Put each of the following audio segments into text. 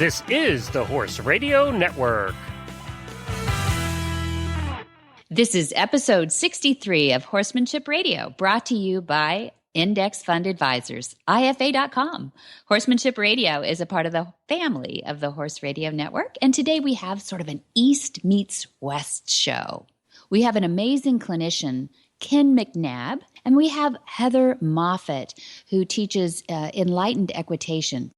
This is the Horse Radio Network. This is episode 63 of Horsemanship Radio, brought to you by Index Fund Advisors, IFA.com. Horsemanship Radio is a part of the family of the Horse Radio Network, and today we have sort of an East meets West show. We have an amazing clinician, Ken McNabb, and we have Heather Moffat, who teaches Enlightened equitation.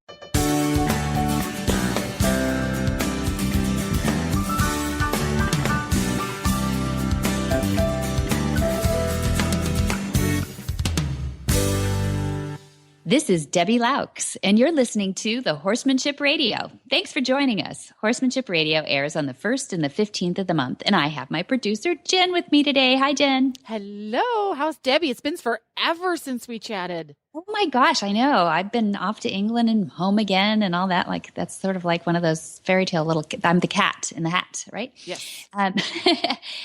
This is Debbie Laux, and you're listening to the Horsemanship Radio. Thanks for joining us. Horsemanship Radio airs on the 1st and the 15th of the month, and I have my producer, Jen, with me today. Hi, Jen. Hello. How's Debbie? It's been forever since we chatted. Oh, my gosh, I know. I've been off to England and home again and all that. Like, that's sort of like one of those fairy tale little – I'm the cat in the hat, right? Yes.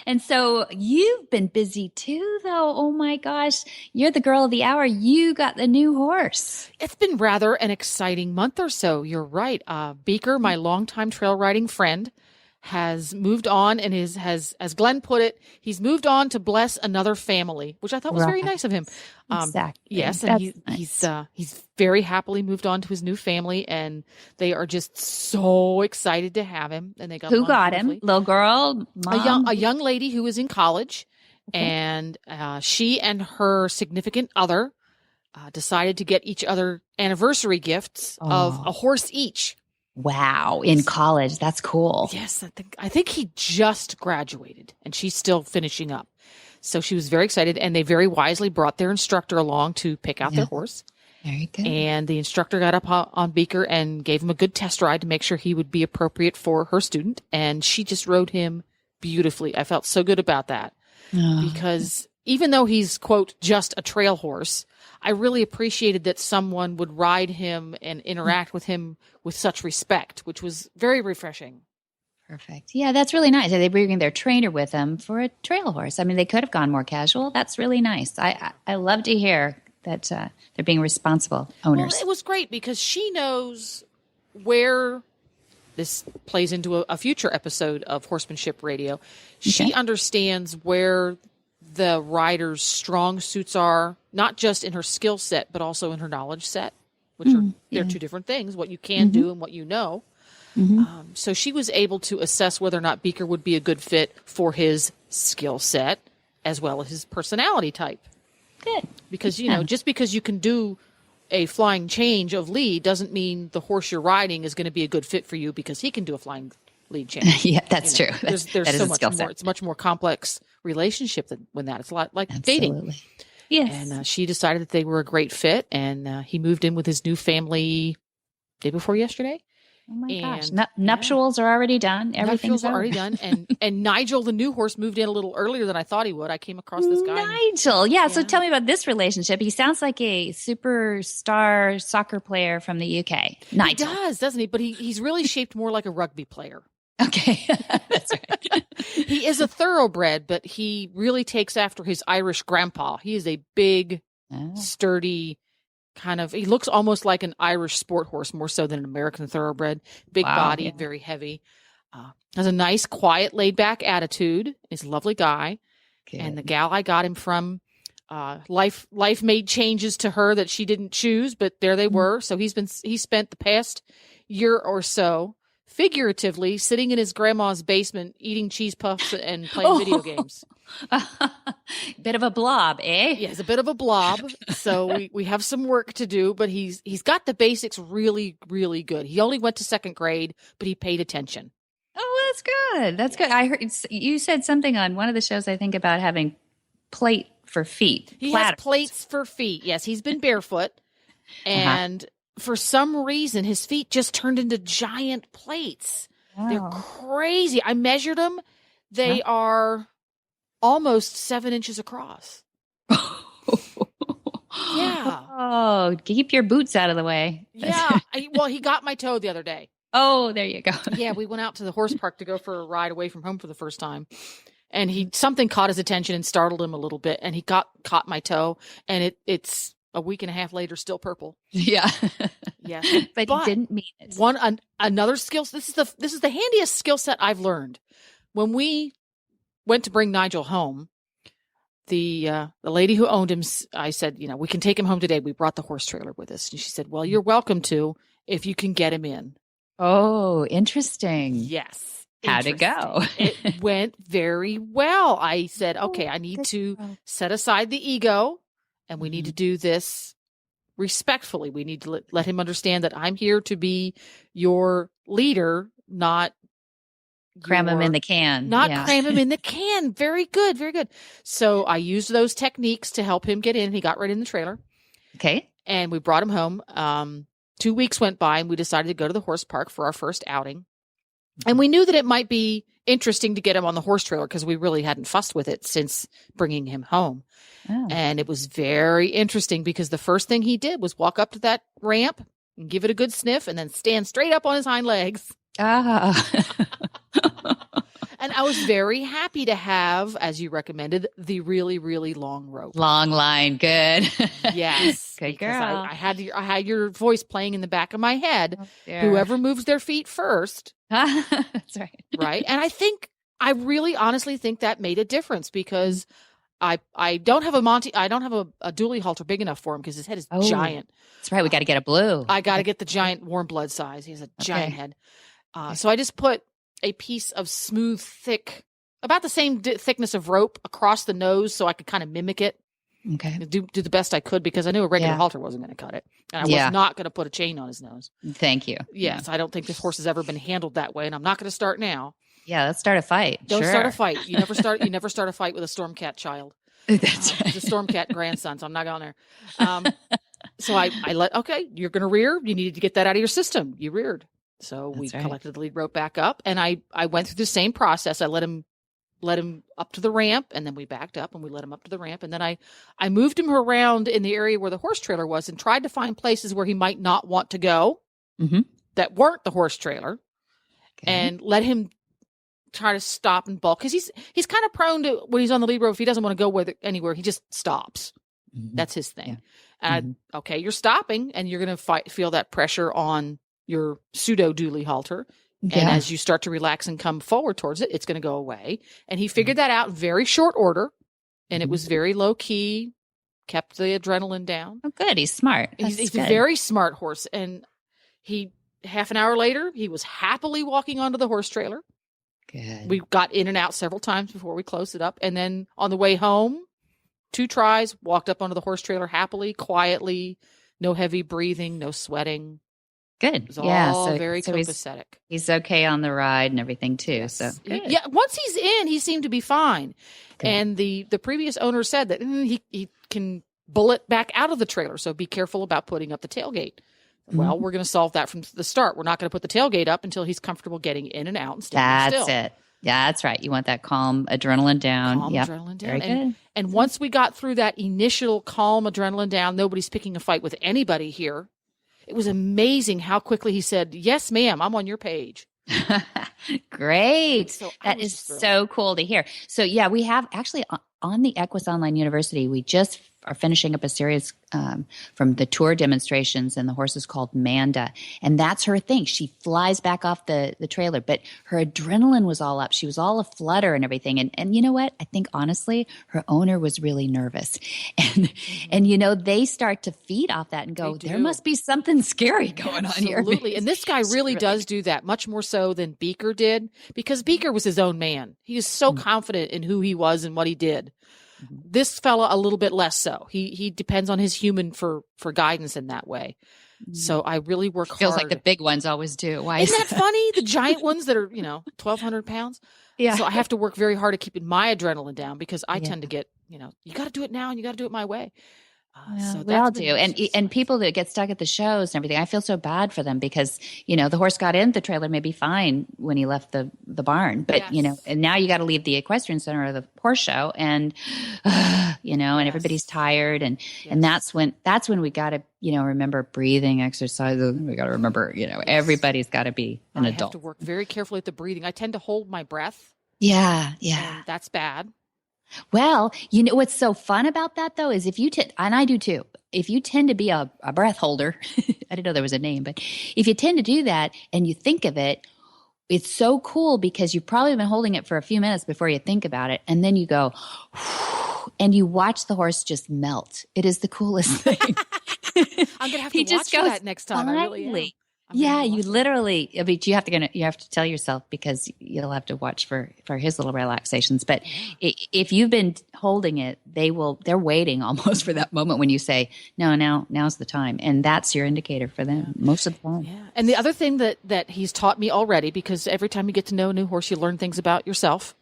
And so you've been busy too, though. Oh, my gosh. You're the girl of the hour. You got the new horse. It's been rather an exciting month or so. You're right. Beaker, my longtime trail riding friend, has moved on and has, as Glenn put it, he's moved on to bless another family, which I thought was very nice of him. Exactly. Yes, and he's very happily moved on to his new family, and they are just so excited to have him. And they got who got him? Little girl, mom? A young lady who is in college, and she and her significant other decided to get each other anniversary gifts of a horse each. Wow. In college. That's cool. Yes. I think he just graduated and she's still finishing up. So she was very excited, and they very wisely brought their instructor along to pick out their horse. Very good. And the instructor got up on Beaker and gave him a good test ride to make sure he would be appropriate for her student. And she just rode him beautifully. I felt so good about that because even though he's, quote, just a trail horse, I really appreciated that someone would ride him and interact with him with such respect, which was very refreshing. Perfect. Yeah, that's really nice. Are they bringing their trainer with them for a trail horse? I mean, they could have gone more casual. That's really nice. I love to hear that they're being responsible owners. Well, it was great because she knows where this plays into a future episode of Horsemanship Radio. She understands where the rider's strong suits are, not just in her skill set, but also in her knowledge set, which they're two different things, what you can do and what you know. So she was able to assess whether or not Beaker would be a good fit for his skill set as well as his personality type. Good. Because, you know, just because you can do a flying change of lead doesn't mean the horse you're riding is going to be a good fit for you because he can do a flying lead change. Yeah, that's true. There's that so much more. It's a much more complex relationship than that. It's a lot like dating. Yes. And she decided that they were a great fit, and he moved in with his new family day before yesterday. Oh my gosh. Nuptials are already done. Everything's already done. And Nigel, the new horse, moved in a little earlier than I thought he would. I came across this guy. Nigel. Yeah. So tell me about this relationship. He sounds like a superstar soccer player from the UK. Nigel. He does, doesn't he? But he's really shaped more like a rugby player. Okay. That's right. He is a thoroughbred, but he really takes after his Irish grandpa. He is a big, sturdy, he looks almost like an Irish sport horse more so than an American thoroughbred. Big bodied, very heavy. Has a nice, quiet, laid back attitude. He's a lovely guy. Good. And the gal I got him from, life made changes to her that she didn't choose, but there they were. So he spent the past year or so figuratively sitting in his grandma's basement eating cheese puffs and playing video games. Bit of a blob, eh? Yeah, he's a bit of a blob. So we have some work to do, but he's got the basics really, really good. He only went to second grade, but he paid attention. Oh, that's good. That's good. I heard you said something on one of the shows, I think, about having plate for feet. He has plates for feet. Yes, he's been barefoot. And for some reason, his feet just turned into giant plates. Wow. They're crazy. I measured them. They are almost 7 inches across. Yeah. Oh, keep your boots out of the way. Yeah. He got my toe the other day. Oh, there you go. Yeah, we went out to the horse park to go for a ride away from home for the first time. And something caught his attention and startled him a little bit. And he caught my toe. And it's a week and a half later, still purple. Yeah. Yeah. But he didn't mean it. Another skill. This is the handiest skill set I've learned. When we went to bring Nigel home, the lady who owned him, I said, we can take him home today. We brought the horse trailer with us. And she said, well, you're welcome to, if you can get him in. Oh, interesting. Yes. How'd it go? It went very well. I said, okay, I need to set aside the ego, and we need to do this respectfully. We need to let him understand that I'm here to be your leader, not cram him in the can. Cram him in the can. Very good. Very good. So I used those techniques to help him get in. He got right in the trailer. Okay. And we brought him home. 2 weeks went by, and we decided to go to the horse park for our first outing. And we knew that it might be interesting to get him on the horse trailer because we really hadn't fussed with it since bringing him home. Oh. And it was very interesting because the first thing he did was walk up to that ramp and give it a good sniff and then stand straight up on his hind legs. And I was very happy to have, as you recommended, the really, really long rope. Long line. Good. Yes. Good girl. I had your voice playing in the back of my head. Oh, whoever moves their feet first. That's right. Right. And I really honestly think that made a difference because I don't have a dually halter big enough for him because his head is giant. That's right. We got to get a blue. I got to get the giant warm blood size. He has a giant head. So I just put a piece of smooth, thick, about the same thickness of rope across the nose so I could kind of mimic it. Okay. Do the best I could because I knew a regular halter wasn't going to cut it. And I was not going to put a chain on his nose. Thank you. Yes. I don't think this horse has ever been handled that way, and I'm not going to start now. Yeah, let's start a fight. Don't start a fight. You never start a fight with a Stormcat child. That's right. It's a Stormcat grandson, so I'm not going there. So I you're going to rear. You needed to get that out of your system. You reared. So we collected the lead rope back up, and I went through the same process. I let him up to the ramp, and then we backed up and we let him up to the ramp. And then I moved him around in the area where the horse trailer was and tried to find places where he might not want to go that weren't the horse trailer and let him try to stop and bulk. Cause he's kind of prone to when he's on the lead rope. If he doesn't want to go anywhere, he just stops. That's his thing. Yeah. And you're stopping and you're going to feel that pressure on your pseudo dually halter. And as you start to relax and come forward towards it, it's going to go away. And he figured that out in very short order. And it was very low key, kept the adrenaline down. Oh, good. He's smart. He's a very smart horse. And half an hour later, he was happily walking onto the horse trailer. Good. We got in and out several times before we closed it up. And then on the way home, 2 tries, walked up onto the horse trailer happily, quietly, no heavy breathing, no sweating. Good. It was all very copacetic. He's okay on the ride and everything too. Yes. So good. Yeah, once he's in, he seemed to be fine. Good. And the previous owner said that he can bullet back out of the trailer. So be careful about putting up the tailgate. Well, we're going to solve that from the start. We're not going to put the tailgate up until he's comfortable getting in and out and standing still. That's it. Yeah, that's right. You want that calm adrenaline down. Adrenaline down. Very good. And once we got through that initial calm adrenaline down, nobody's picking a fight with anybody here. It was amazing how quickly he said, "Yes, ma'am, I'm on your page." Great. So that is so cool to hear. So we have actually on the Equus Online University, we just are finishing up a series from the tour demonstrations, and the horse is called Manda. And that's her thing. She flies back off the trailer, but her adrenaline was all up. She was all aflutter and everything. And you know what? I think honestly, her owner was really nervous. And they start to feed off that and go, there must be something scary going on here. Absolutely. And this guy really does do that much more so than Beaker did, because Beaker was his own man. He was so confident in who he was and what he did. This fella a little bit less so. He depends on his human for guidance in that way. So I really work hard. Feels like the big ones always do. Why isn't that funny? The giant ones that are 1,200 pounds. Yeah. So I have to work very hard at keeping my adrenaline down because I tend to get you got to do it now and you got to do it my way. So we all do. And people that get stuck at the shows and everything, I feel so bad for them because, the horse got in the trailer maybe fine when he left the barn. But, and now you got to leave the equestrian center or the horse show and, and everybody's tired. And that's when we got to, remember breathing exercises. We got to remember, everybody's got to be an adult. I have to work very carefully at the breathing. I tend to hold my breath. Yeah. And that's bad. Well, you know what's so fun about that though is if you and I do too. If you tend to be a breath holder, I didn't know there was a name, but if you tend to do that and you think of it, it's so cool because you've probably been holding it for a few minutes before you think about it, and then you go, and you watch the horse just melt. It is the coolest thing. I'm gonna have to watch that next time. I really am. Yeah, you literally. I mean, you have to tell yourself because you'll have to watch for his little relaxations. But if you've been holding it, they're waiting almost for that moment when you say, "No, now's the time," and that's your indicator for them most of the time. Yeah. And the other thing that he's taught me already, because every time you get to know a new horse, you learn things about yourself.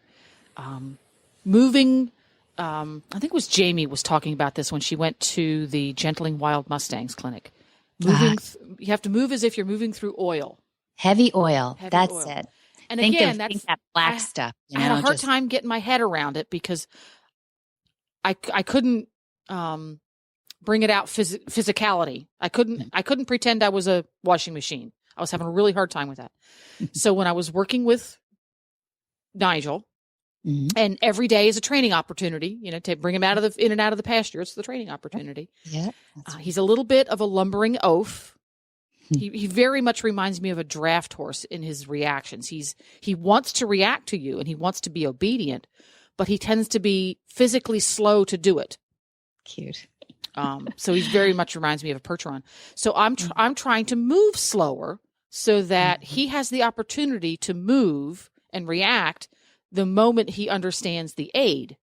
Moving. I think it was Jamie was talking about this when she went to the Gentling Wild Mustangs clinic. You have to move as if you're moving through oil. Heavy oil. That's it. And think again, think that black stuff. I had a hard time getting my head around it because I couldn't bring it out physicality. I couldn't pretend I was a washing machine. I was having a really hard time with that. So when I was working with Nigel, and every day is a training opportunity, to bring him in and out of the pasture. It's the training opportunity. Yeah. He's a little bit of a lumbering oaf. He very much reminds me of a draft horse in his reactions. He wants to react to you and he wants to be obedient, but he tends to be physically slow to do it. Cute. So he very much reminds me of a Percheron. So I'm trying to move slower so that he has the opportunity to move and react the moment he understands the aid,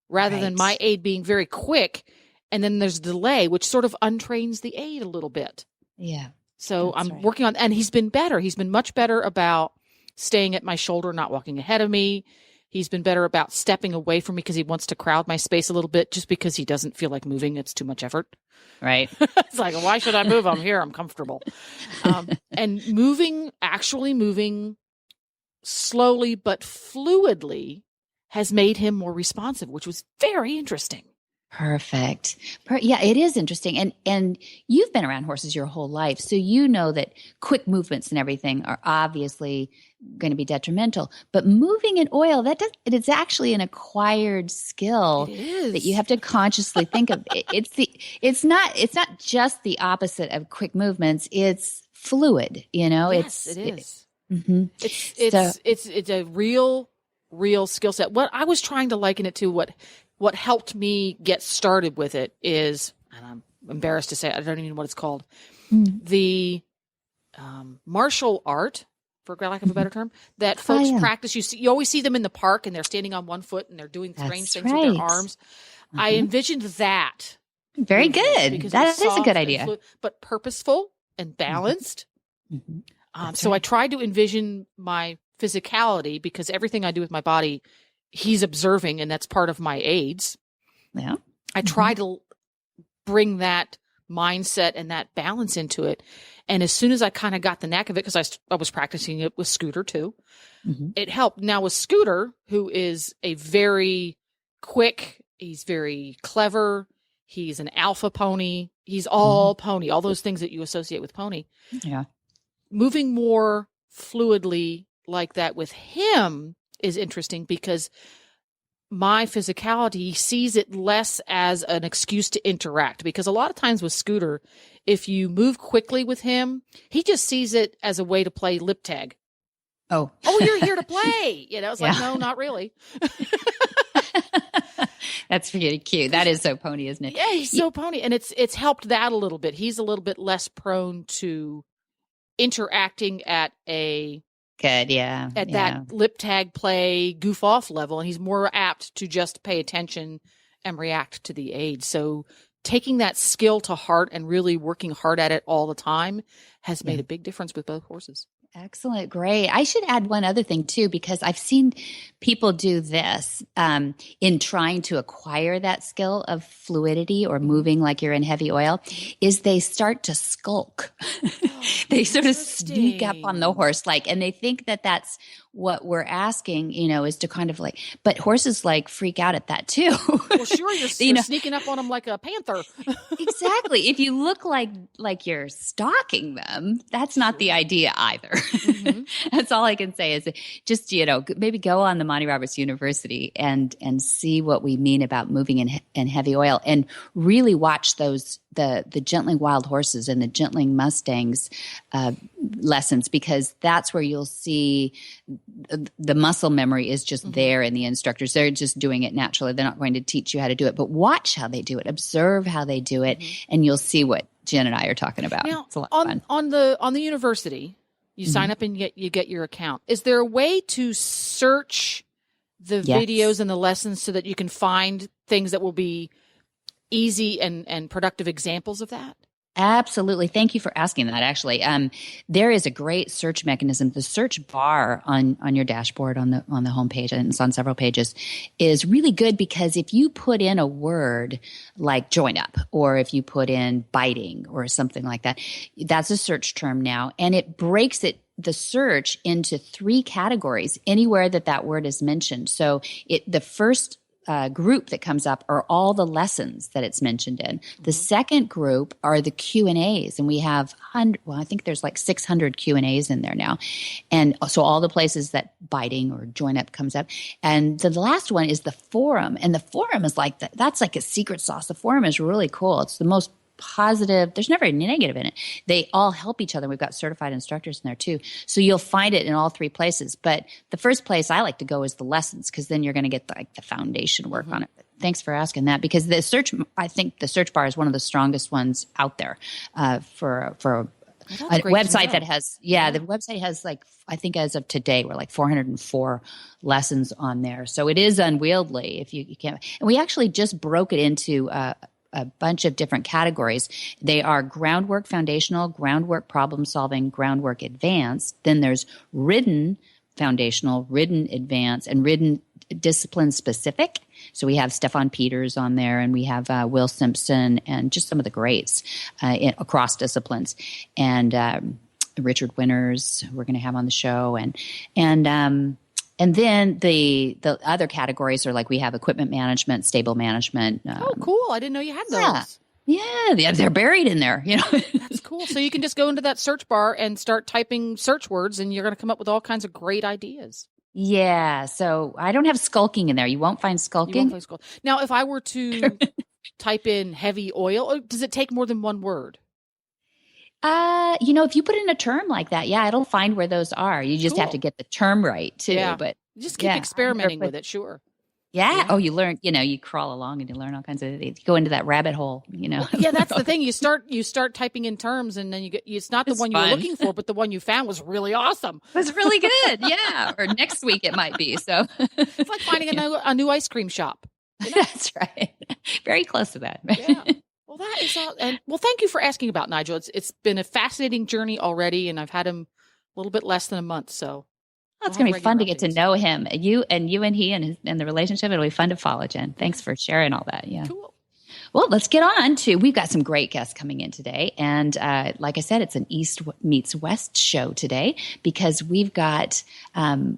rather than my aid being very quick, and then there's a delay, which sort of untrains the aid a little bit. Yeah. So I'm working on, and he's been better. He's been much better about staying at my shoulder, not walking ahead of me. He's been better about stepping away from me because he wants to crowd my space a little bit, just because he doesn't feel like moving. It's too much effort. Right. It's like, why should I move? I'm here. I'm comfortable. And actually moving slowly but fluidly has made him more responsive, which was very interesting. Perfect. Yeah, it is interesting. And you've been around horses your whole life, so you know that quick movements and everything are obviously going to be detrimental. But moving in oil, it's actually an acquired skill that you have to consciously think of. It's not just the opposite of quick movements. It's fluid, Yes, it is. It's a real skill set. What I was trying to liken it to, what helped me get started with it is, and I'm embarrassed to say, I don't even know what it's called, the martial art, for lack of a better term, that folks practice. You always see them in the park and they're standing on one foot and they're doing strange things with their arms. I envisioned that. Very good. That is a good idea. Fluid, but purposeful and balanced. So I tried to envision my physicality, because everything I do with my body, he's observing, and that's part of my aids. Yeah. I try to bring that mindset and that balance into it. And as soon as I kind of got the knack of it, because I was practicing it with Scooter too, it helped. Now with Scooter, who is a very quick, he's very clever, he's an alpha pony, he's all pony, all those things that you associate with pony. Yeah. Moving more fluidly like that with him is interesting, because my physicality sees it less as an excuse to interact. Because a lot of times with Scooter, if you move quickly with him, he just sees it as a way to play lip tag. Oh, you're here to play. It's like, no, not really. That's really cute. That is so pony, isn't it? Yeah, he's so pony. And it's helped that a little bit. He's a little bit less prone to interacting at that lip tag play goof off level, and he's more apt to just pay attention and react to the aid. So taking that skill to heart and really working hard at it all the time has made a big difference with both horses. Excellent. Great. I should add one other thing too, because I've seen people do this in trying to acquire that skill of fluidity or moving like you're in heavy oil, is they start to skulk. They sort of sneak up on the horse, and they think that that's what we're asking, is to kind of but horses freak out at that too. Well, sure, you're sneaking up on them like a panther. Exactly. If you look like you're stalking them, that's not the idea either. Mm-hmm. That's all I can say is just, maybe go on the Monty Roberts University and see what we mean about moving in heavy oil, and really watch those the gentling wild horses and the gentling Mustangs lessons, because that's where you'll see the muscle memory is just there in the instructors. They're just doing it naturally. They're not going to teach you how to do it, but watch how they do it, observe how they do it, and you'll see what Jen and I are talking about. Now, it's a lot of fun. On the university, you sign up and you get your account. Is there a way to search the videos and the lessons so that you can find things that will be easy and productive examples of that? Absolutely. Thank you for asking that, actually. There is a great search mechanism. The search bar on your dashboard on the homepage, and it's on several pages, is really good, because if you put in a word like join up, or if you put in biting or something like that, that's a search term now, and it breaks the search into 3 categories anywhere that word is mentioned. So the first group that comes up are all the lessons that it's mentioned in. The second group are the Q&As, and we have I think there's 600 Q&As in there now. And so all the places that biting or join up comes up. And the last one is the forum, and the forum is that's like a secret sauce. The forum is really cool. It's the most positive. There's never any negative in it. They all help each other. We've got certified instructors in there too. So you'll find it in all 3 places. But the first place I like to go is the lessons, because then you're going to get the foundation work on it. But thanks for asking that, because I think the search bar is one of the strongest ones out there for a website that has, the website has I think as of today, we're 404 lessons on there. So it is unwieldy if you can't. And we actually just broke it into a bunch of different categories. They are groundwork foundational, groundwork problem solving, groundwork advanced. Then there's ridden foundational, ridden advanced, and ridden discipline specific. So we have Stefan Peters on there, and we have Will Simpson, and just some of the greats across disciplines. And Richard Winters, we're going to have on the show, and then the other categories are we have equipment management, stable management. Oh, cool. I didn't know you had those. Yeah, they're buried in there. That's cool. So you can just go into that search bar and start typing search words, and you're going to come up with all kinds of great ideas. Yeah. So I don't have skulking in there. You won't find skulking. Now, if I were to type in heavy oil, does it take more than one word? If you put in a term like that, it'll find where those are. You just have to get the term right too. Yeah. But just keep experimenting with it. Sure. Yeah. Oh, you learn, you crawl along and you learn all kinds of things. You go into that rabbit hole, Yeah, that's the thing. You start typing in terms, and then it's not the one you were looking for, but the one you found was really awesome. It was really good. Yeah. Or next week it might be. So it's like finding a new ice cream shop. That's right. Very close to that. Yeah. Well, that is all. And thank you for asking about Nigel. It's been a fascinating journey already, and I've had him a little bit less than a month. So it's going to be fun to get to know him. You and he and the relationship. It'll be fun to follow, Jen. Thanks for sharing all that. Yeah. Cool. Well, let's get on to. We've got some great guests coming in today, and like I said, it's an East meets West show today, because we've got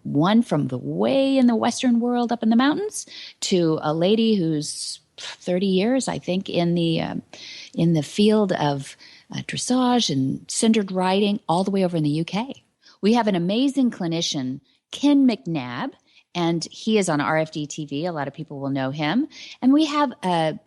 one from the way in the Western world up in the mountains to a lady who's 30 years, I think, in the field of dressage and centered riding, all the way over in the UK. We have an amazing clinician, Ken McNabb, and he is on RFD TV. A lot of people will know him. And we have a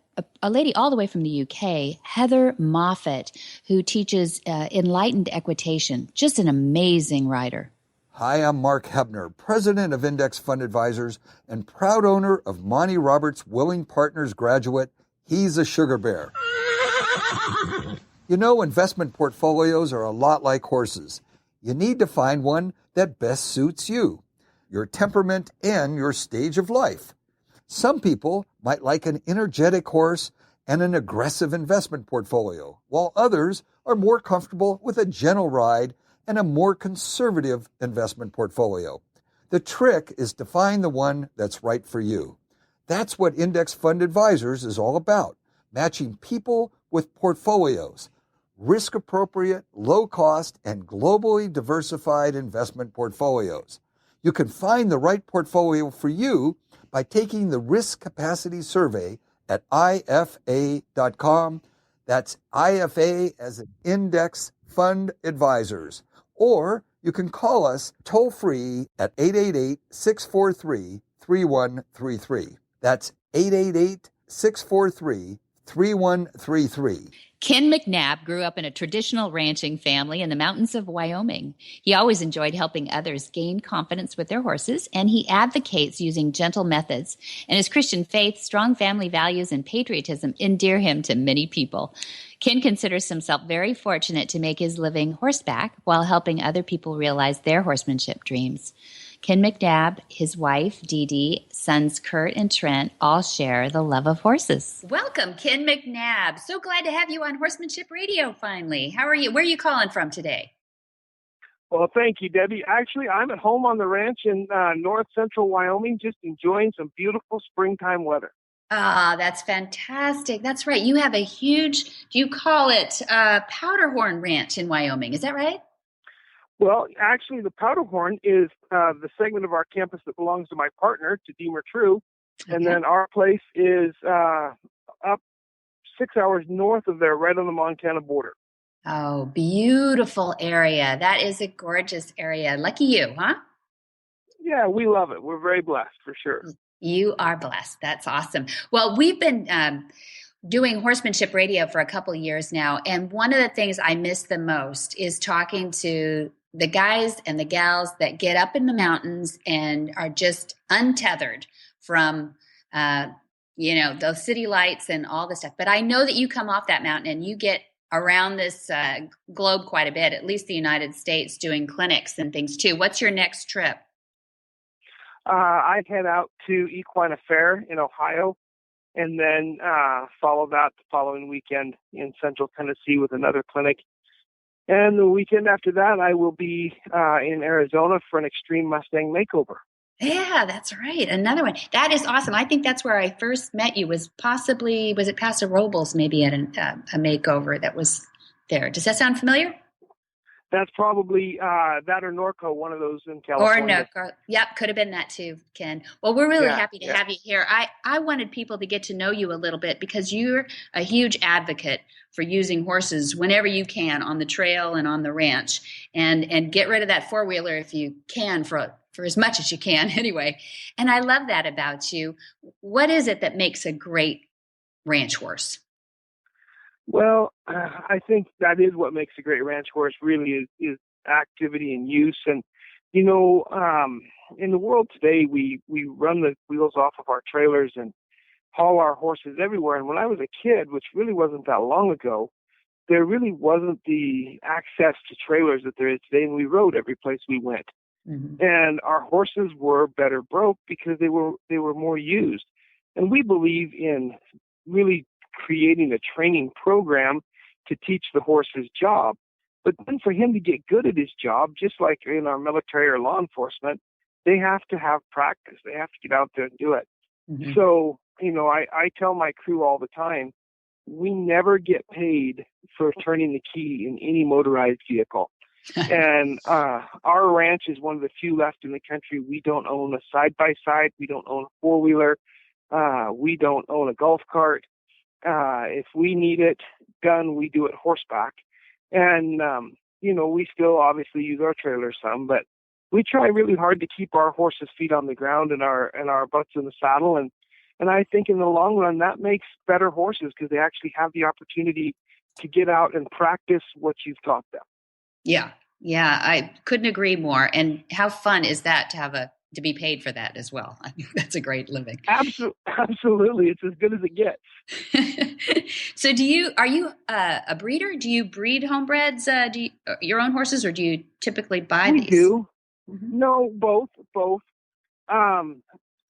lady all the way from the UK, Heather Moffat, who teaches Enlightened equitation. Just an amazing rider. Hi, I'm Mark Hebner, president of Index Fund Advisors and proud owner of Monty Roberts Willing Partners graduate. He's a sugar bear. Investment portfolios are a lot like horses. You need to find one that best suits you, your temperament, and your stage of life. Some people might like an energetic horse and an aggressive investment portfolio, while others are more comfortable with a gentle ride and a more conservative investment portfolio. The trick is to find the one that's right for you. That's what Index Fund Advisors is all about, matching people with portfolios, risk-appropriate, low-cost, and globally diversified investment portfolios. You can find the right portfolio for you by taking the Risk Capacity Survey at IFA.com. That's IFA as an Index Fund Advisors. Or you can call us toll-free at 888-643-3133. That's 888-643-3133. Ken McNabb grew up in a traditional ranching family in the mountains of Wyoming. He always enjoyed helping others gain confidence with their horses, and he advocates using gentle methods. And his Christian faith, strong family values, and patriotism endear him to many people. Ken considers himself very fortunate to make his living horseback while helping other people realize their horsemanship dreams. Ken McNabb, his wife, Dee Dee, sons Kurt and Trent all share the love of horses. Welcome, Ken McNabb. So glad to have you on Horsemanship Radio finally. How are you? Where are you calling from today? Well, thank you, Debbie. Actually, I'm at home on the ranch in north central Wyoming, just enjoying some beautiful springtime weather. Ah, that's fantastic. That's right. You have a huge, do you call it Powderhorn Ranch in Wyoming? Is that right? Well, actually, the Powderhorn is the segment of our campus that belongs to my partner, to Deemer True. Okay. And then our place is up 6 hours north of there, right on the Montana border. Oh, beautiful area. That is a gorgeous area. Lucky you, huh? Yeah, we love it. We're very blessed, for sure. You are blessed. That's awesome. Well, we've been doing Horsemanship Radio for a couple years now, and one of the things I miss the most is talking to the guys and the gals that get up in the mountains and are just untethered from, those city lights and all this stuff. But I know that you come off that mountain and you get around this globe quite a bit, at least the United States, doing clinics and things too. What's your next trip? I'd head out to Equine Fair in Ohio, and then follow that the following weekend in central Tennessee with another clinic. And the weekend after that, I will be in Arizona for an Extreme Mustang makeover. Yeah, that's right. Another one. That is awesome. I think that's where I first met you, was it Paso Robles, maybe at a makeover that was there. Does that sound familiar? That's probably that or Norco, one of those in California. Or Norco. Yep, could have been that too, Ken. Well, we're really happy to have you here. I wanted people to get to know you a little bit because you're a huge advocate for using horses whenever you can on the trail and on the ranch, and get rid of that four-wheeler if you can for as much as you can anyway. And I love that about you. What is it that makes a great ranch horse? Well, I think that is what makes a great ranch horse, really, is activity and use. And, in the world today, we run the wheels off of our trailers and haul our horses everywhere. And when I was a kid, which really wasn't that long ago, there really wasn't the access to trailers that there is today, and we rode every place we went. Mm-hmm. And our horses were better broke because they were more used. And we believe in really creating a training program to teach the horse his job. But then for him to get good at his job, just like in our military or law enforcement, they have to have practice. They have to get out there and do it. Mm-hmm. So, I tell my crew all the time, we never get paid for turning the key in any motorized vehicle. And our ranch is one of the few left in the country. We don't own a side-by-side. We don't own a four-wheeler. We don't own a golf cart. If we need it done, we do it horseback. And, we still obviously use our trailers some, but we try really hard to keep our horses' feet on the ground and our butts in the saddle. And I think in the long run, that makes better horses because they actually have the opportunity to get out and practice what you've taught them. Yeah, I couldn't agree more. And how fun is that to be paid for that as well? I think that's a great living. Absolutely. It's as good as it gets. So are you a breeder? Do you breed homebreds, your own horses, or do you typically buy these? We do. Mm-hmm. No, both.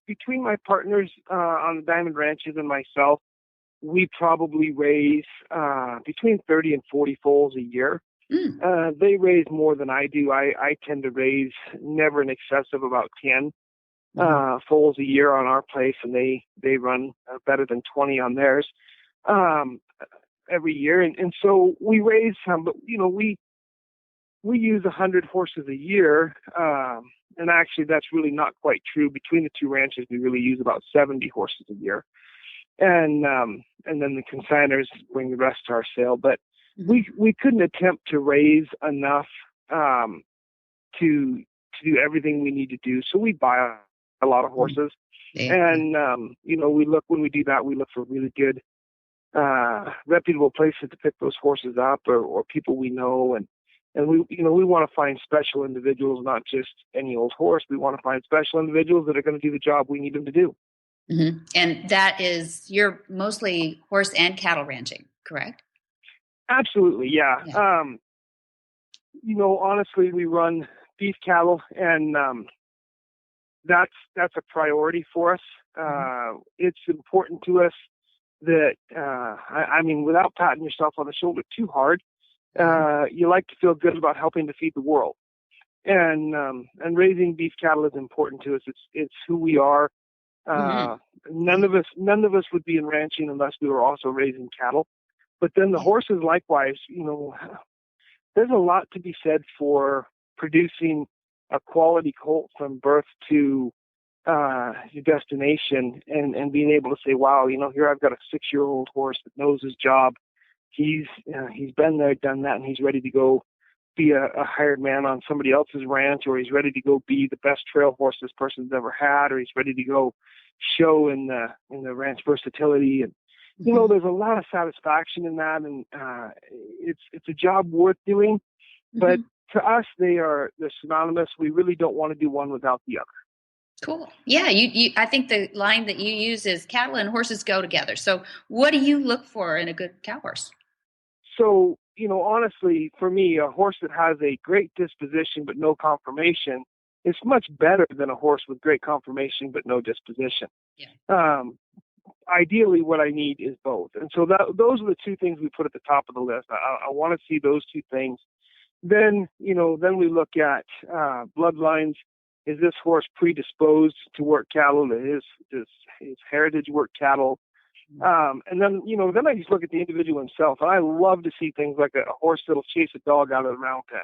Between my partners on the Diamond Ranches and myself, we probably raise between 30 and 40 foals a year. Mm. They raise more than I do. I tend to raise never in excess of about 10 foals a year on our place, and they run better than 20 on theirs every year. And so we raise some, but we use 100 horses a year, and actually that's really not quite true. Between the two ranches, we really use about 70 horses a year, and then the consigners bring the rest to our sale. But we couldn't attempt to raise enough to do everything we need to do, so we buy a lot of horses. And when we do that, we look for really good, reputable places to pick those horses up, or people we know, and we want to find special individuals, not just any old horse. We want to find special individuals that are going to do the job we need them to do. Mm-hmm. And that is, you're mostly horse and cattle ranching, correct? Absolutely, yeah. Honestly, we run beef cattle, and that's a priority for us. It's important to us that, without patting yourself on the shoulder too hard, you like to feel good about helping to feed the world. And raising beef cattle is important to us. It's who we are. None of us would be in ranching unless we were also raising cattle. But then the horses, likewise, there's a lot to be said for producing a quality colt from birth to your destination, and being able to say, wow, here I've got a 6-year-old horse that knows his job. He's been there, done that, and he's ready to go be a hired man on somebody else's ranch, or he's ready to go be the best trail horse this person's ever had, or he's ready to go show in the ranch versatility. And there's a lot of satisfaction in that, and it's a job worth doing. But to us, they're synonymous. We really don't want to do one without the other. Cool. Yeah, you. I think the line that you use is cattle and horses go together. So what do you look for in a good cow horse? So, honestly, for me, a horse that has a great disposition but no conformation is much better than a horse with great conformation but no disposition. Yeah. Ideally, what I need is both. And so those are the two things we put at the top of the list. I want to see those two things. Then we look at bloodlines. Is this horse predisposed to work cattle? Is his heritage work cattle? And then I just look at the individual himself. And I love to see things like a horse that'll chase a dog out of the round pen.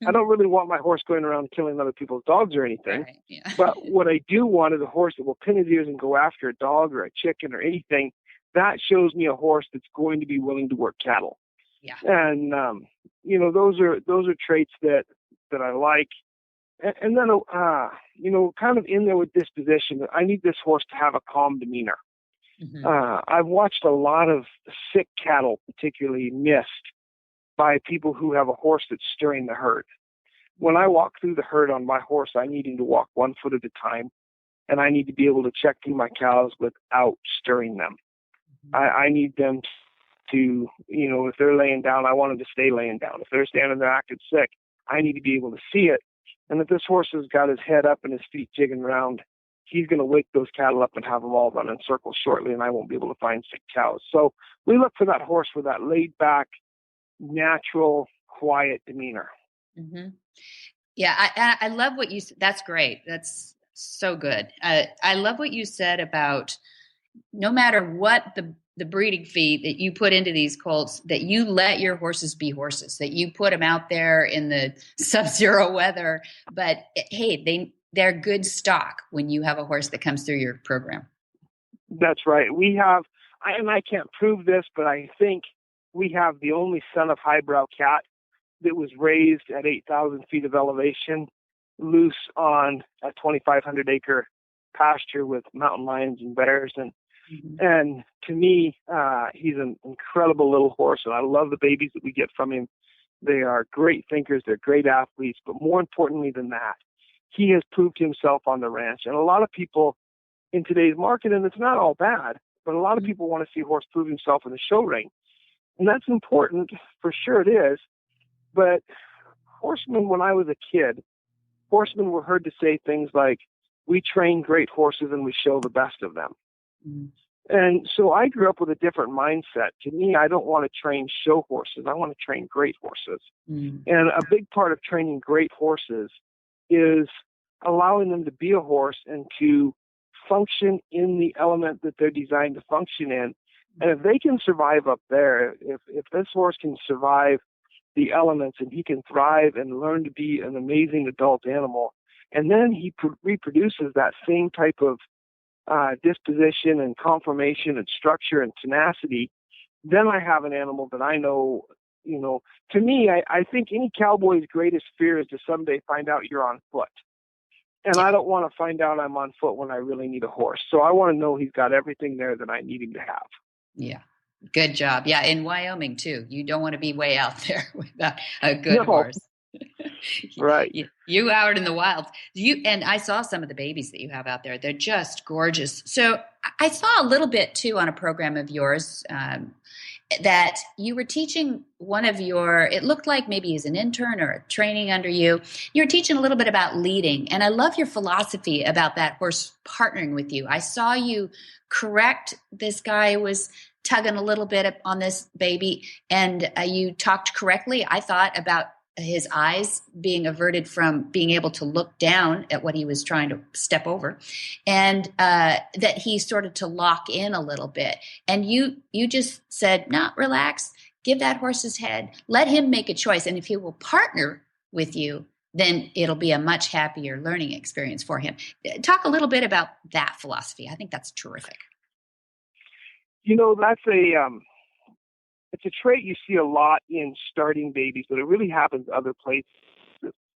I don't really want my horse going around killing other people's dogs or anything. Right, yeah. But what I do want is a horse that will pin his ears and go after a dog or a chicken or anything. That shows me a horse that's going to be willing to work cattle. Yeah. And those are traits that I like. And then kind of in there with disposition, I need this horse to have a calm demeanor. I've watched a lot of sick cattle, particularly missed by people who have a horse that's stirring the herd. When I walk through the herd on my horse, I need him to walk 1 foot at a time, and I need to be able to check through my cows without stirring them. I need them to, if they're laying down, I want them to stay laying down. If they're standing there acting sick, I need to be able to see it. And if this horse has got his head up and his feet jigging around, he's going to wake those cattle up and have them all run in circles shortly, and I won't be able to find sick cows. So we look for that horse with that laid-back, natural, quiet demeanor. Yeah, I love what you said. That's great. That's so good. I love what you said about no matter what the breeding feed that you put into these colts, that you let your horses be horses, that you put them out there in the sub-zero weather. But hey, they're good stock when you have a horse that comes through your program. That's right. We have, and I can't prove this, but I think we have the only son of highbrow cat that was raised at 8,000 feet of elevation, loose on a 2,500 acre pasture with mountain lions and bears. And to me, he's an incredible little horse, and I love the babies that we get from him. They are great thinkers. They're great athletes. But more importantly than that, he has proved himself on the ranch. And a lot of people in today's market, and it's not all bad, but a lot of people want to see a horse prove himself in the show ring. And that's important. For sure it is. But horsemen, when I was a kid, horsemen were heard to say things like, we train great horses and we show the best of them. And so I grew up with a different mindset. To me, I don't want to train show horses. I want to train great horses. And a big part of training great horses is allowing them to be a horse and to function in the element that they're designed to function in. And if they can survive up there, if this horse can survive the elements, and he can thrive and learn to be an amazing adult animal. And then he reproduces that same type of disposition and conformation and structure and tenacity. Then I have an animal that I know, to me, I think any cowboy's greatest fear is to someday find out you're on foot. And I don't want to find out I'm on foot when I really need a horse. So I want to know he's got everything there that I need him to have. Yeah. Good job. Yeah. In Wyoming too. You don't want to be way out there without a good horse. Right. You out in the wilds. And I saw some of the babies that you have out there. They're just gorgeous. So I saw a little bit too on a program of yours, that you were teaching it looked like maybe he's an intern or training under you. You were teaching a little bit about leading. And I love your philosophy about that horse partnering with you. I saw you correct this guy who was tugging a little bit on this baby, and you talked correctly, I thought, about his eyes being averted from being able to look down at what he was trying to step over, and that he started to lock in a little bit. And you just said, no, relax, give that horse his head, let him make a choice. And if he will partner with you, then it'll be a much happier learning experience for him. Talk a little bit about that philosophy. I think that's terrific. That's it's a trait you see a lot in starting babies, but it really happens other places.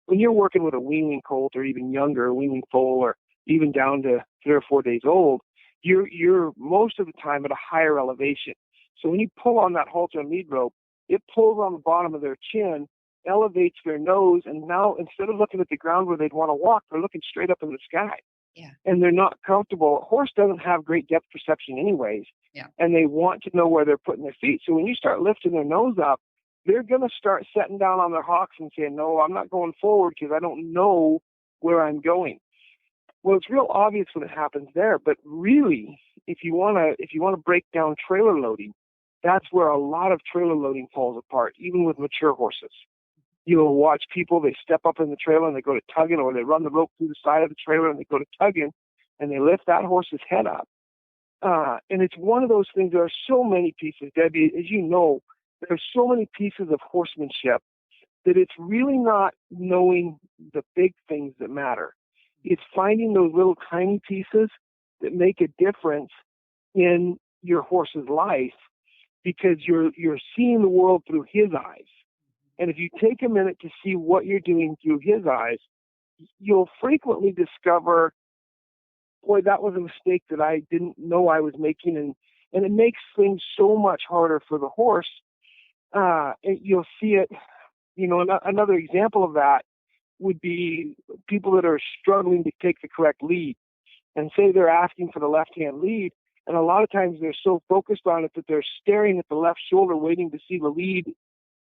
When you're working with a weanling colt or even younger, a weanling foal, or even down to 3 or 4 days old, you're most of the time at a higher elevation. So when you pull on that halter and lead rope, it pulls on the bottom of their chin, elevates their nose, and now instead of looking at the ground where they'd want to walk, they're looking straight up in the sky. Yeah. And they're not comfortable. A horse doesn't have great depth perception anyways. Yeah. And they want to know where they're putting their feet. So when you start lifting their nose up, they're going to start setting down on their hocks and saying, no, I'm not going forward because I don't know where I'm going. Well, it's real obvious when it happens there. But really, if you want to break down trailer loading, that's where a lot of trailer loading falls apart, even with mature horses. You'll watch people, they step up in the trailer and they go to tugging, or they run the rope through the side of the trailer and they go to tugging, and they lift that horse's head up. And it's one of those things. There are so many pieces, Debbie, as you know, there are so many pieces of horsemanship that it's really not knowing the big things that matter. It's finding those little tiny pieces that make a difference in your horse's life, because you're seeing the world through his eyes. And if you take a minute to see what you're doing through his eyes, you'll frequently discover, boy, that was a mistake that I didn't know I was making. And it makes things so much harder for the horse. You'll see it, another example of that would be people that are struggling to take the correct lead. And say they're asking for the left-hand lead, and a lot of times they're so focused on it that they're staring at the left shoulder, waiting to see the lead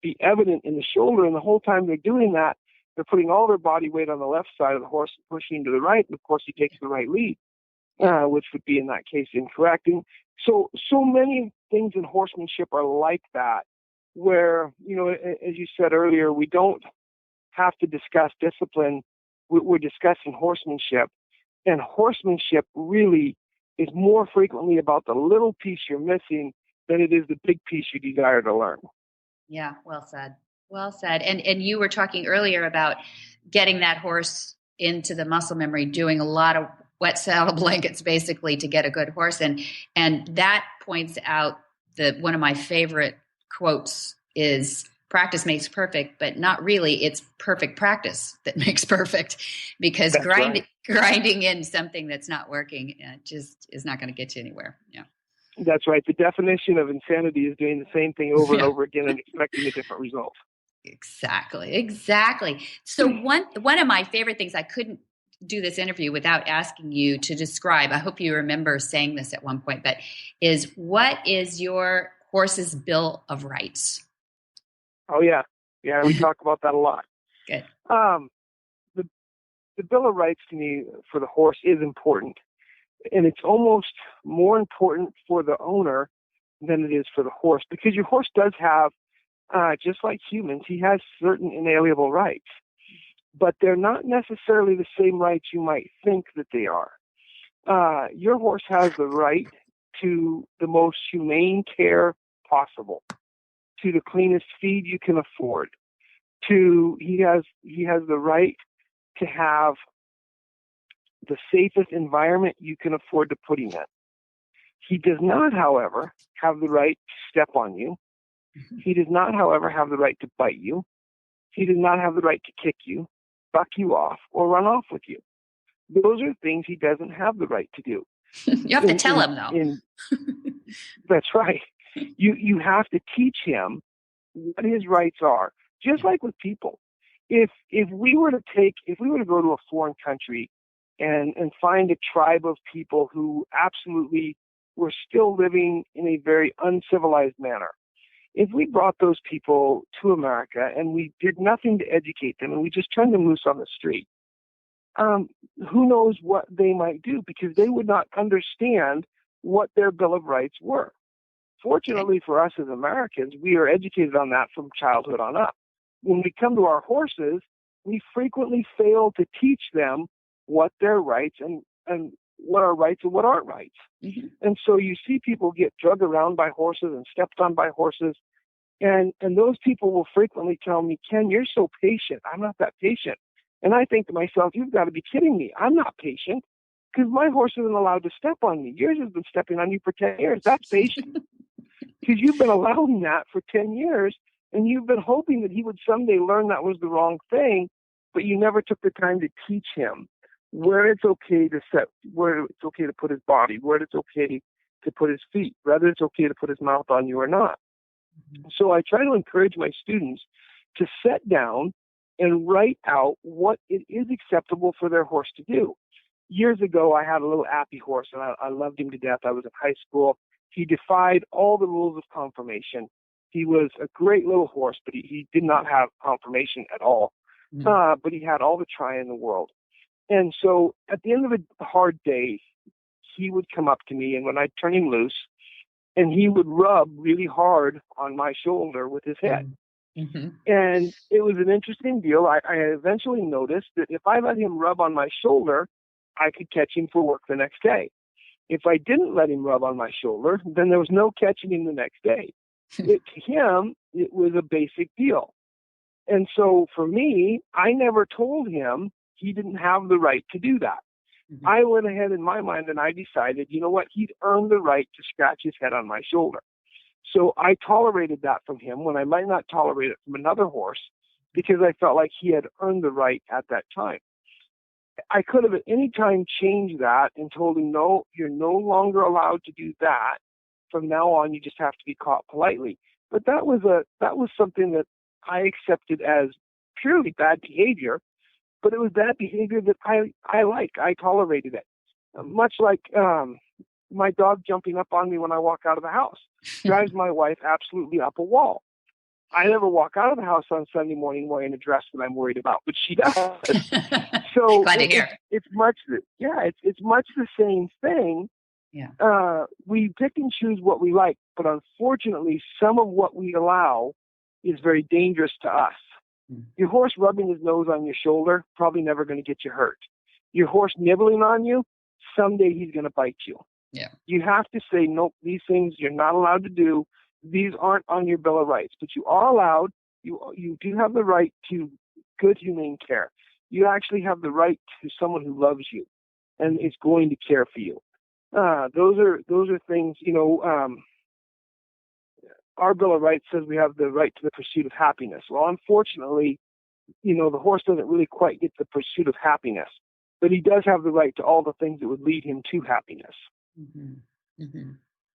be evident in the shoulder, and the whole time they're doing that, they're putting all their body weight on the left side of the horse and pushing to the right, and of course he takes the right lead, which would be in that case incorrect. And so many things in horsemanship are like that, where, as you said earlier, we don't have to discuss discipline, we're discussing horsemanship, and horsemanship really is more frequently about the little piece you're missing than it is the big piece you desire to learn. Yeah, well said. Well said. And you were talking earlier about getting that horse into the muscle memory, doing a lot of wet saddle blankets basically to get a good horse. And that points out that one of my favorite quotes is, practice makes perfect, but not really. It's perfect practice that makes perfect, because grinding in something that's not working just is not going to get you anywhere. Yeah. That's right. The definition of insanity is doing the same thing over and over again and expecting a different result. Exactly. So one of my favorite things, I couldn't do this interview without asking you to describe, I hope you remember saying this at one point, but is, what is your horse's Bill of Rights? Oh, yeah. Yeah, we talk about that a lot. Good. The Bill of Rights to me for the horse is important. And it's almost more important for the owner than it is for the horse, because your horse does have, just like humans, he has certain inalienable rights, but they're not necessarily the same rights you might think that they are. Your horse has the right to the most humane care possible, to the cleanest feed you can afford, he has the right to have the safest environment you can afford to put him in. He does not, however, have the right to step on you. He does not, however, have the right to bite you. He does not have the right to kick you, buck you off, or run off with you. Those are things he doesn't have the right to do. You have to tell him, though. That's right. You have to teach him what his rights are. Just like with people. If we were to go to a foreign country and find a tribe of people who absolutely were still living in a very uncivilized manner, if we brought those people to America and we did nothing to educate them and we just turned them loose on the street, who knows what they might do, because they would not understand what their Bill of Rights were. Fortunately for us as Americans, we are educated on that from childhood on up. When we come to our horses, we frequently fail to teach them what their rights and what are rights and what aren't rights. Mm-hmm. And so you see people get drugged around by horses and stepped on by horses. And those people will frequently tell me, Ken, you're so patient. I'm not that patient. And I think to myself, you've got to be kidding me. I'm not patient because my horse isn't allowed to step on me. Yours has been stepping on you for 10 years. That's patient. Because you've been allowing that for 10 years, and you've been hoping that he would someday learn that was the wrong thing, but you never took the time to teach him where it's okay to where it's okay to put his body, where it's okay to put his feet, whether it's okay to put his mouth on you or not. Mm-hmm. So I try to encourage my students to sit down and write out what it is acceptable for their horse to do. Years ago, I had a little Appy horse, and I loved him to death. I was in high school. He defied all the rules of conformation. He was a great little horse, but he did not have conformation at all. Mm-hmm. But he had all the try in the world. And so at the end of a hard day, he would come up to me, and when I'd turn him loose, and he would rub really hard on my shoulder with his head. Mm-hmm. And it was an interesting deal. I eventually noticed that if I let him rub on my shoulder, I could catch him for work the next day. If I didn't let him rub on my shoulder, then there was no catching him the next day. To him, it was a basic deal. And so for me, I never told him he didn't have the right to do that. Mm-hmm. I went ahead in my mind and I decided, you know what, he'd earned the right to scratch his head on my shoulder. So I tolerated that from him when I might not tolerate it from another horse, because I felt like he had earned the right at that time. I could have at any time changed that and told him, no, you're no longer allowed to do that. From now on, you just have to be caught politely. But that was something that I accepted as purely bad behavior, but it was bad behavior that I liked. I tolerated it. Much like my dog jumping up on me when I walk out of the house drives my wife absolutely up a wall. I never walk out of the house on Sunday morning wearing a dress that I'm worried about, but she does. So it's much the same thing. Yeah. We pick and choose what we like, but unfortunately, some of what we allow is very dangerous to us. Mm. Your horse rubbing his nose on your shoulder, probably never going to get you hurt. Your horse nibbling on you, someday he's going to bite you. Yeah. You have to say, nope, these things you're not allowed to do. These aren't on your Bill of Rights, but you are allowed, you do have the right to good, humane care. You actually have the right to someone who loves you and is going to care for you. Those are things, our Bill of Rights says we have the right to the pursuit of happiness. Well, unfortunately, the horse doesn't really quite get the pursuit of happiness, but he does have the right to all the things that would lead him to happiness. Mm-hmm. Mm-hmm.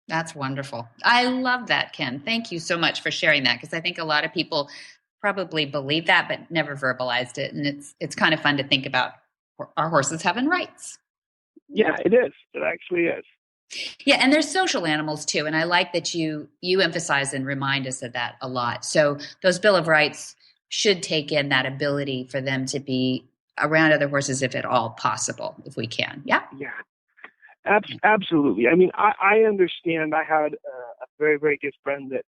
That's wonderful. I love that, Ken. Thank you so much for sharing that, because I think a lot of people probably believe that but never verbalized it, and it's kind of fun to think about our horses having rights. Yeah, it is. It actually is. Yeah, and they're social animals too, and I like that you emphasize and remind us of that a lot. So those Bill of Rights should take in that ability for them to be around other horses if at all possible, if we can. Yeah. Yeah. Absolutely. I mean, I understand. I had a very, very good friend that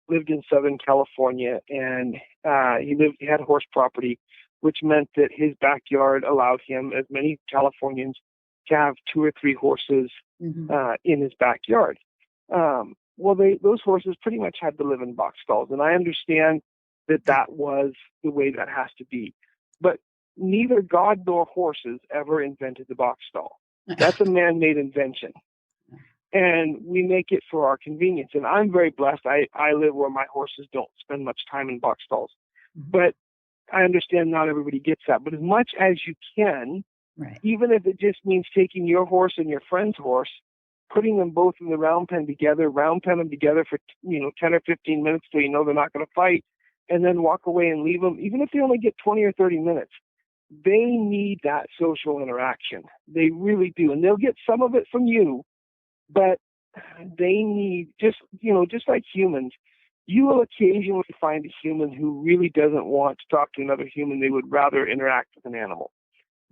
lived in Southern California, and he had horse property, which meant that his backyard allowed him, as many Californians, to have 2 or 3 horses in his backyard. Those horses pretty much had to live in box stalls, and I understand that was the way that has to be. But neither God nor horses ever invented the box stall. That's a man-made invention. And we make it for our convenience. And I'm very blessed. I live where my horses don't spend much time in box stalls. But I understand not everybody gets that. But as much as you can, even if it just means taking your horse and your friend's horse, putting them both in the round pen them together for 10 or 15 minutes so you know they're not going to fight, and then walk away and leave them, even if they only get 20 or 30 minutes. They need that social interaction. They really do. And they'll get some of it from you, but they need, just like humans, you will occasionally find a human who really doesn't want to talk to another human. They would rather interact with an animal.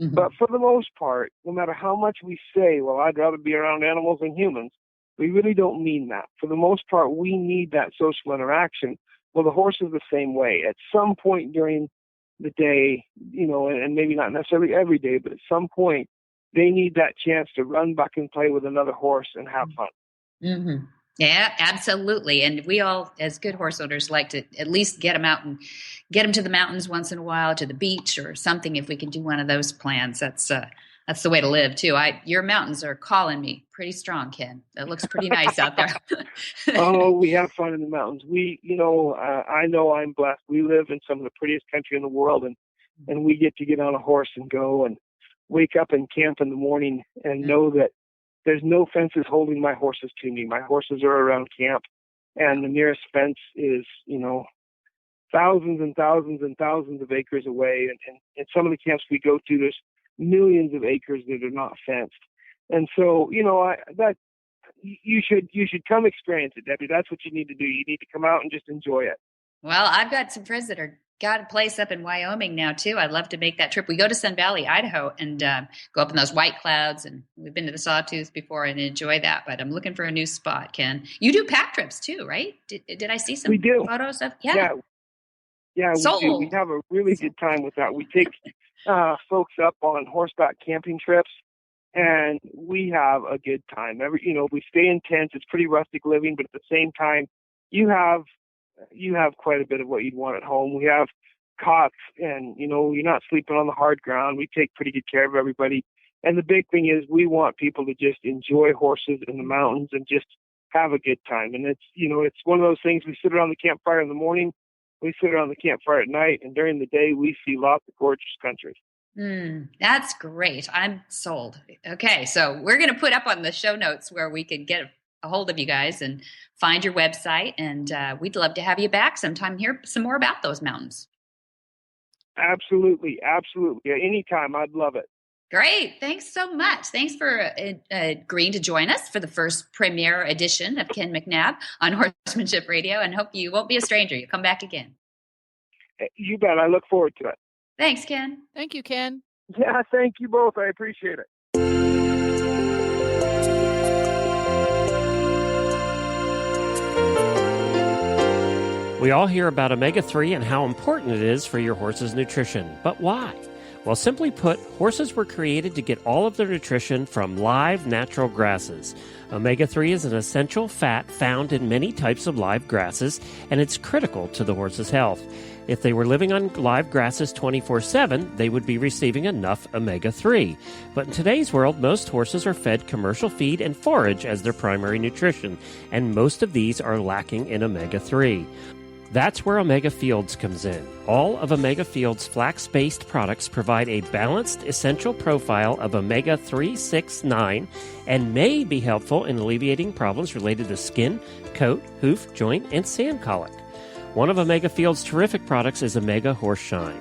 But for the most part, no matter how much we say, well, I'd rather be around animals than humans, we really don't mean that. For the most part, we need that social interaction. Well, the horse is the same way. At some point during the day, and maybe not necessarily every day, but at some point, they need that chance to run, buck, and play with another horse and have fun. Yeah, absolutely. And we all, as good horse owners, like to at least get them out and get them to the mountains once in a while, to the beach or something. If we can do one of those plans, that's the way to live too. Your mountains are calling me pretty strong, Ken. It looks pretty nice out there. Oh, we have fun in the mountains. I know I'm blessed. We live in some of the prettiest country in the world, and we get on a horse and go and wake up and camp in the morning and know that there's no fences holding my horses to me. My horses are around camp, and the nearest fence is, thousands and thousands and thousands of acres away. And some of the camps we go to, there's millions of acres that are not fenced. And so, you should come experience it, Debbie. That's what you need to do. You need to come out and just enjoy it. Well, I've got some friends that got a place up in Wyoming now too. I'd love to make that trip. We go to Sun Valley, Idaho, and go up in those white clouds. And we've been to the Sawtooth before and enjoy that. But I'm looking for a new spot, Ken. You do pack trips too, right? Did I see some photos of? Yeah, we do. We have a really good time with that. We take folks up on horseback camping trips, and we have a good time. We stay in tents. It's pretty rustic living, but at the same time, you have quite a bit of what you'd want at home. We have cots, and you're not sleeping on the hard ground. We take pretty good care of everybody. And the big thing is we want people to just enjoy horses in the mountains and just have a good time. And it's one of those things. We sit around the campfire in the morning, we sit around the campfire at night, and during the day we see lots of gorgeous country. That's great. I'm sold. Okay, so we're going to put up on the show notes where we can get a hold of you guys and find your website, and we'd love to have you back sometime and hear some more about those mountains. Absolutely. Anytime. I'd love it. Great. Thanks so much. Thanks for agreeing to join us for the first premiere edition of Ken McNabb on Horsemanship Radio, and hope you won't be a stranger. You'll come back again. You bet. I look forward to it. Thanks, Ken. Thank you, Ken. Yeah, thank you both. I appreciate it. We all hear about omega-3 and how important it is for your horse's nutrition. But why? Well, simply put, horses were created to get all of their nutrition from live, natural grasses. Omega-3 is an essential fat found in many types of live grasses, and it's critical to the horse's health. If they were living on live grasses 24/7, they would be receiving enough omega-3. But in today's world, most horses are fed commercial feed and forage as their primary nutrition, and most of these are lacking in omega-3. That's where Omega Fields comes in. All of Omega Fields flax-based products provide a balanced, essential profile of omega-3, 6, 9, and may be helpful in alleviating problems related to skin, coat, hoof, joint, and sand colic. One of Omega Fields' terrific products is Omega Horse Shine.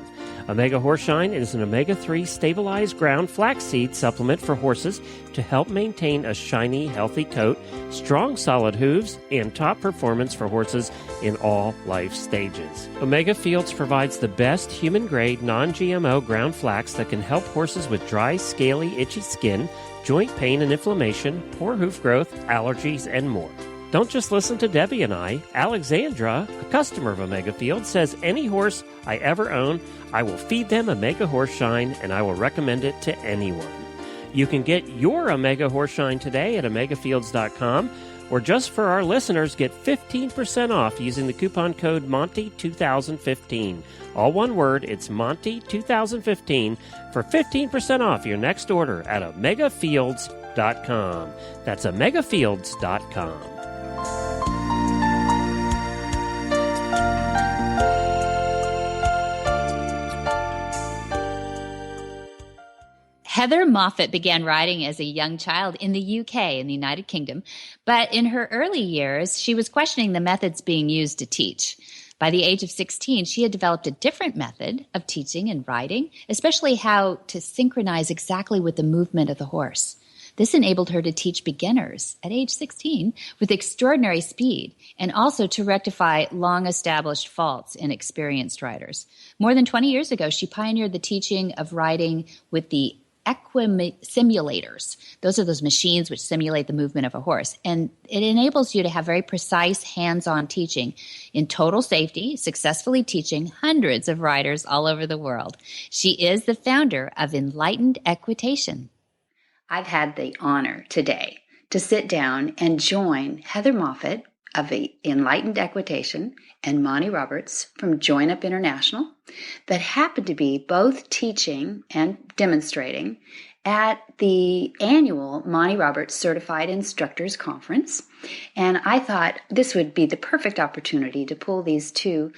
Omega Horse Shine is an omega-3 stabilized ground flaxseed supplement for horses to help maintain a shiny, healthy coat, strong, solid hooves, and top performance for horses in all life stages. Omega Fields provides the best human-grade, non-GMO ground flax that can help horses with dry, scaly, itchy skin, joint pain and inflammation, poor hoof growth, allergies, and more. Don't just listen to Debbie and I. Alexandra, a customer of Omega Fields, says any horse I ever own, I will feed them Omega Horse Shine, and I will recommend it to anyone. You can get your Omega Horse Shine today at omegafields.com. Or just for our listeners, get 15% off using the coupon code Monty2015. All one word, it's Monty2015 for 15% off your next order at omegafields.com. That's omegafields.com. Heather Moffat began riding as a young child in the UK, in the United Kingdom, but in her early years, she was questioning the methods being used to teach. By the age of 16, she had developed a different method of teaching and riding, especially how to synchronize exactly with the movement of the horse. This enabled her to teach beginners at age 16 with extraordinary speed and also to rectify long-established faults in experienced riders. More than 20 years ago, she pioneered the teaching of riding with the simulators. Those are those machines which simulate the movement of a horse. And it enables you to have very precise hands-on teaching in total safety, successfully teaching hundreds of riders all over the world. She is the founder of Enlightened Equitation. I've had the honor today to sit down and join Heather Moffat of Enlightened Equitation and Monty Roberts from Join Up International that happened to be both teaching and demonstrating at the annual Monty Roberts Certified Instructors Conference. And I thought this would be the perfect opportunity to pull these two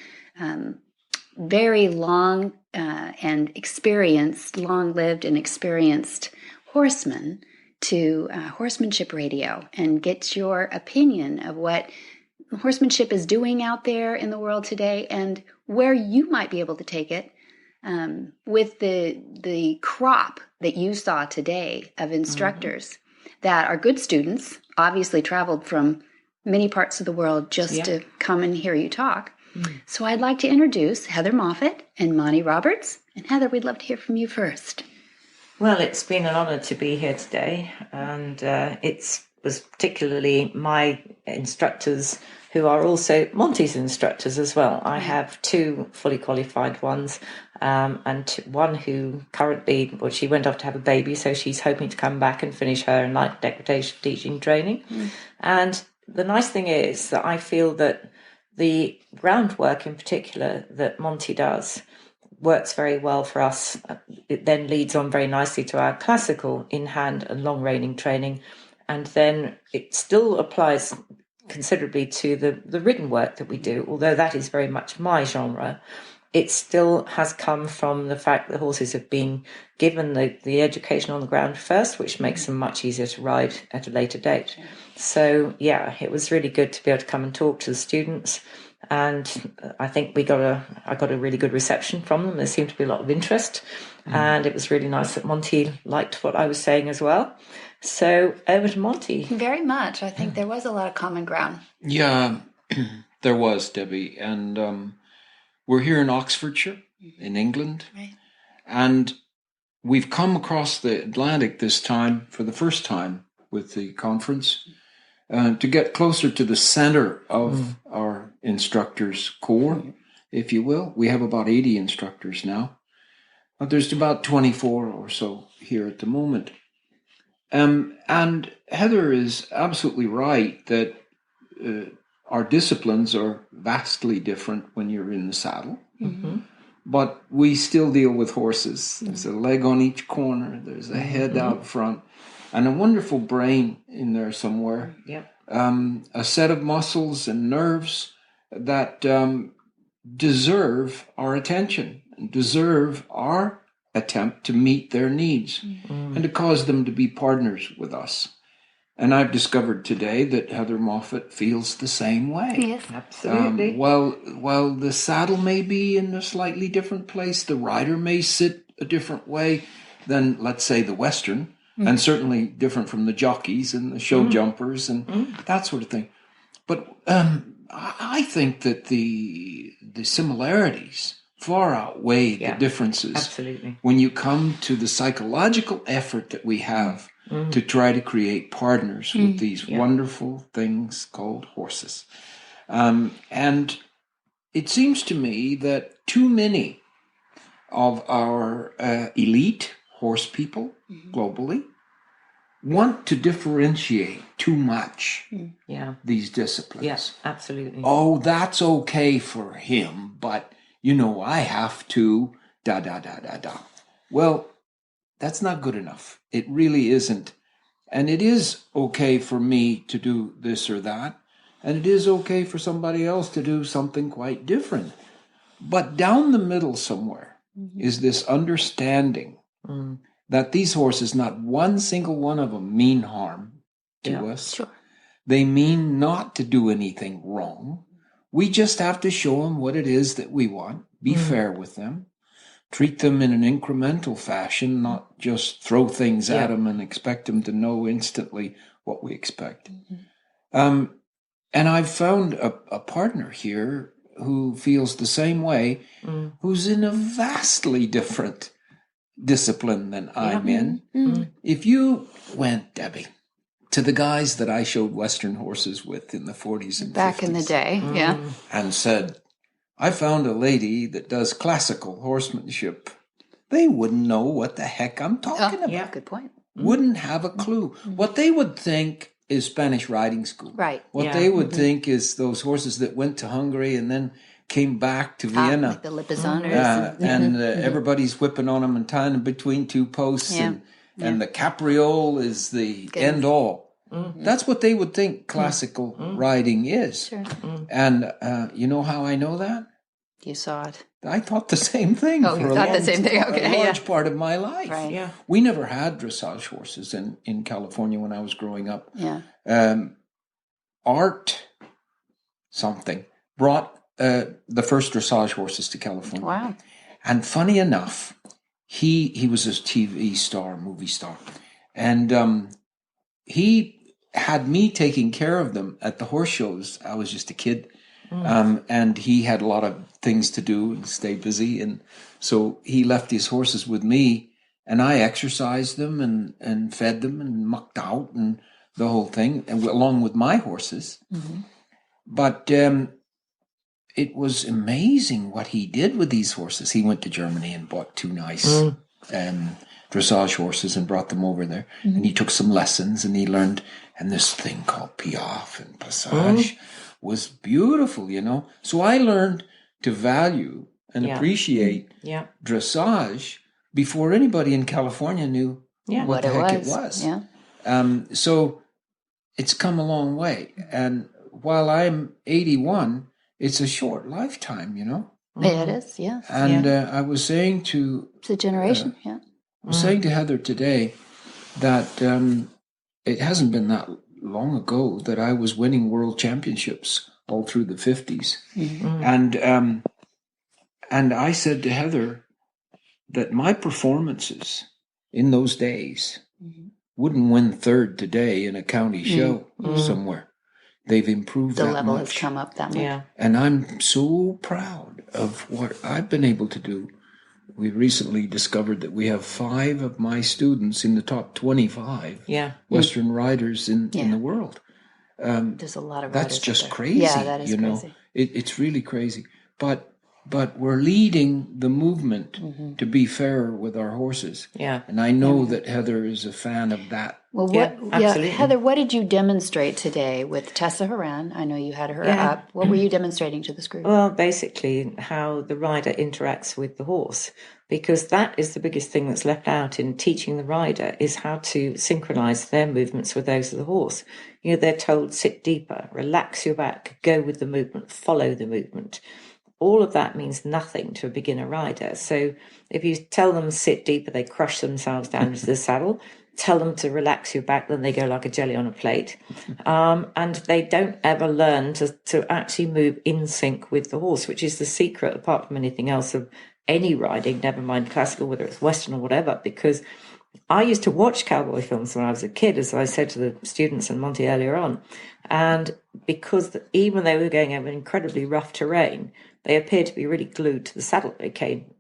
very long and experienced, long-lived and experienced horsemen to Horsemanship Radio and get your opinion of what horsemanship is doing out there in the world today and where you might be able to take it with the crop that you saw today of instructors that are good students, obviously traveled from many parts of the world just to come and hear you talk. So I'd like to introduce Heather Moffat and Monty Roberts. And Heather, we'd love to hear from you first. Well, it's been an honor to be here today, and it was particularly my instructors who are also Monty's instructors as well. I have two fully qualified ones, and one who currently, well, she went off to have a baby, so she's hoping to come back and finish her Enlightened Equitation teaching training. And the nice thing is that I feel that the groundwork in particular that Monty does works very well for us. It then leads on very nicely to our classical in-hand and long-reining training, and then it still applies considerably to the ridden work that we do, although that is very much my genre. It still has come from the fact that horses have been given the education on the ground first, which makes them much easier to ride at a later date. So, yeah, it was really good to be able to come and talk to the students. And I think I got a really good reception from them. There seemed to be a lot of interest. And it was really nice that Monty liked what I was saying as well. So over to Monty. Very much. I think there was a lot of common ground. Yeah, there was, Debbie. And we're here in Oxfordshire, in England. Right. And we've come across the Atlantic this time for the first time with the conference to get closer to the center of our instructors' core, if you will. We have about 80 instructors now. But there's about 24 or so here at the moment. And Heather is absolutely right that our disciplines are vastly different when you're in the saddle. But we still deal with horses. There's a leg on each corner. There's a head out front. And a wonderful brain in there somewhere. A set of muscles and nerves that deserve our attention and deserve our attempt to meet their needs and to cause them to be partners with us. And I've discovered today that Heather Moffat feels the same way. Yes, absolutely. While the saddle may be in a slightly different place, the rider may sit a different way than, let's say, the Western, and certainly different from the jockeys and the show jumpers and that sort of thing. But I think that the similarities far outweigh the differences. Absolutely. When you come to the psychological effort that we have to try to create partners with these wonderful things called horses. And it seems to me that too many of our elite horse people globally want to differentiate too much these disciplines. Yes, absolutely. Oh, that's okay for him, but, I have to, da. Well, that's not good enough. It really isn't. And it is okay for me to do this or that. And it is okay for somebody else to do something quite different. But down the middle somewhere is this understanding that these horses, not one single one of them, mean harm to us. Sure. They mean not to do anything wrong. We just have to show them what it is that we want, be fair with them, treat them in an incremental fashion, not just throw things at them and expect them to know instantly what we expect. And I've found a partner here who feels the same way, who's in a vastly different discipline than I'm in. If you went, Debbie, to the guys that I showed Western horses with in the 40s and 50s. Back in the day, And said, I found a lady that does classical horsemanship. They wouldn't know what the heck I'm talking about. Yeah, good point. Wouldn't have a clue. What they would think is Spanish riding school. Right. What they would think is those horses that went to Hungary and then came back to Vienna. Like the Lipizzaner. And everybody's whipping on them and tying them between two posts. And the capriole is the end all. That's what they would think classical riding is. Sure. And you know how I know that? You saw it. I thought the same thing. Oh, you thought the same thing. Okay. A large part of my life. Right. Yeah. We never had dressage horses in California when I was growing up. Yeah. Art something brought the first dressage horses to California. Wow. And funny enough, he was a TV star, movie star. And he had me taking care of them at the horse shows. I was just a kid. And he had a lot of things to do and stay busy. And so he left his horses with me, and I exercised them and fed them and mucked out and the whole thing, and along with my horses. But it was amazing what he did with these horses. He went to Germany and bought two nice dressage horses and brought them over there. And he took some lessons and he learned, and this thing called piaffe and passage was beautiful, So I learned to value and appreciate dressage before anybody in California knew what the heck it was. Yeah. So it's come a long way. And while I'm 81, it's a short lifetime, Yeah, it is, yeah. And I was saying to... It's a generation, I was saying to Heather today that it hasn't been that long ago that I was winning world championships all through the 50s. And I said to Heather that my performances in those days wouldn't win third today in a county show somewhere. They've improved the that level much. has come up that much. Yeah. And I'm so proud of what I've been able to do. We recently discovered that we have 5 of my students in the top 25 Western riders in the world. There's a lot of riders. That's just there. crazy. Yeah, that is crazy. It's really crazy. But we're leading the movement to be fairer with our horses. Yeah. And I know that Heather is a fan of that. Well, absolutely. Heather, what did you demonstrate today with Tessa Horan? I know you had her up. What were you demonstrating to this group? Well, basically how the rider interacts with the horse, because that is the biggest thing that's left out in teaching the rider, is how to synchronize their movements with those of the horse. They're told sit deeper, relax your back, go with the movement, follow the movement. All of that means nothing to a beginner rider. So if you tell them sit deeper, they crush themselves down into the saddle. Tell them to relax your back, then they go like a jelly on a plate. And they don't ever learn to actually move in sync with the horse, which is the secret, apart from anything else, of any riding, never mind classical, whether it's Western or whatever, because I used to watch cowboy films when I was a kid, as I said to the students and Monty earlier on. And because even though we were going over incredibly rough terrain, they appeared to be really glued to the saddle. It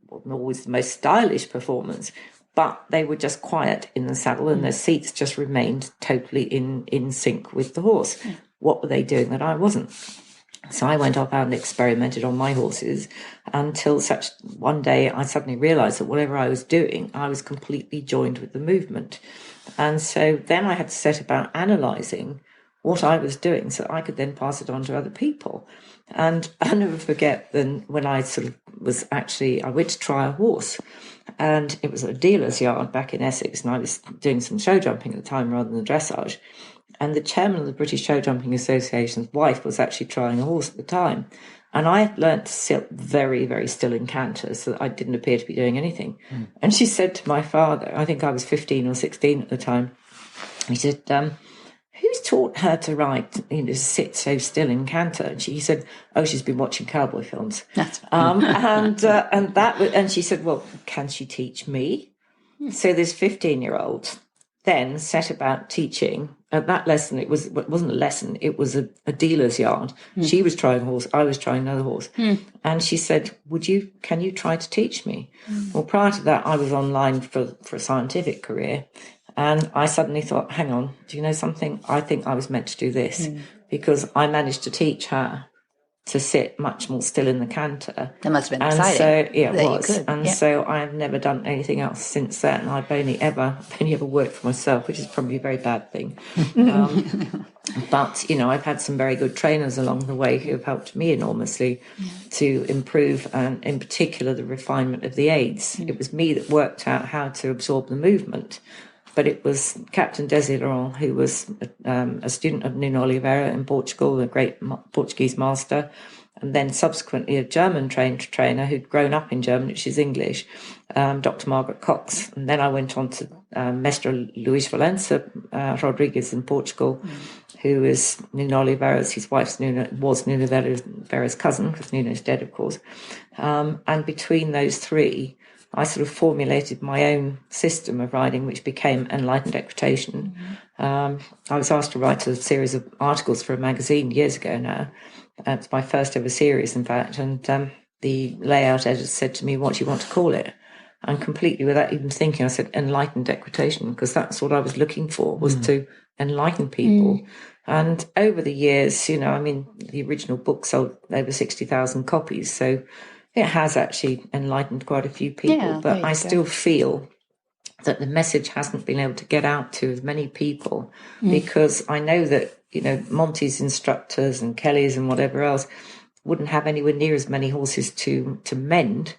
wasn't always the most stylish performance, but they were just quiet in the saddle and their seats just remained totally in sync with the horse. What were they doing that I wasn't? So I went off out and experimented on my horses until such one day I suddenly realized that whatever I was doing, I was completely joined with the movement. And so then I had to set about analysing what I was doing so that I could then pass it on to other people. And I'll never forget then when I I went to try a horse, and it was a dealer's yard back in Essex, and I was doing some show jumping at the time rather than dressage. And the chairman of the British Show Jumping Association's wife was actually trying a horse at the time. And I had learnt to sit very, very still in canter so that I didn't appear to be doing anything. And she said to my father, I think I was 15 or 16 at the time, he said, who's taught her to ride, to sit so still in canter? And she said, oh, she's been watching cowboy films. And she said, well, can she teach me? So this 15-year-old then set about teaching. At that lesson, it wasn't a lesson, it was a dealer's yard. She was trying a horse, I was trying another horse. And she said, can you try to teach me? Well, prior to that, I was online for a scientific career. And I suddenly thought, hang on, do you know something? I think I was meant to do this because I managed to teach her to sit much more still in the canter. That must have been and exciting. So, yeah, it was. And so I've never done anything else since then. I've only ever worked for myself, which is probably a very bad thing. But, I've had some very good trainers along the way who have helped me enormously to improve, and in particular, the refinement of the aids. It was me that worked out how to absorb the movement. But it was Captain Desideron, who was a student of Nuno Oliveira in Portugal, a great Portuguese master, and then subsequently a German-trained trainer who'd grown up in German, which is English, Dr. Margaret Cox. And then I went on to Mestre Luis Valença Rodrigues in Portugal, who is Nuno Oliveira's, his wife's was Nuno Oliveira's cousin, because Nuno's dead, of course. And between those three, I sort of formulated my own system of riding, which became Enlightened Equitation. I was asked to write a series of articles for a magazine years ago now. It's my first ever series, in fact. And the layout editor said to me, what do you want to call it? And completely without even thinking, I said Enlightened Equitation, because that's what I was looking for, was to enlighten people. And over the years, the original book sold over 60,000 copies. So it has actually enlightened quite a few people, but I still feel that the message hasn't been able to get out to as many people because I know that, Monty's instructors and Kelly's and whatever else wouldn't have anywhere near as many horses to mend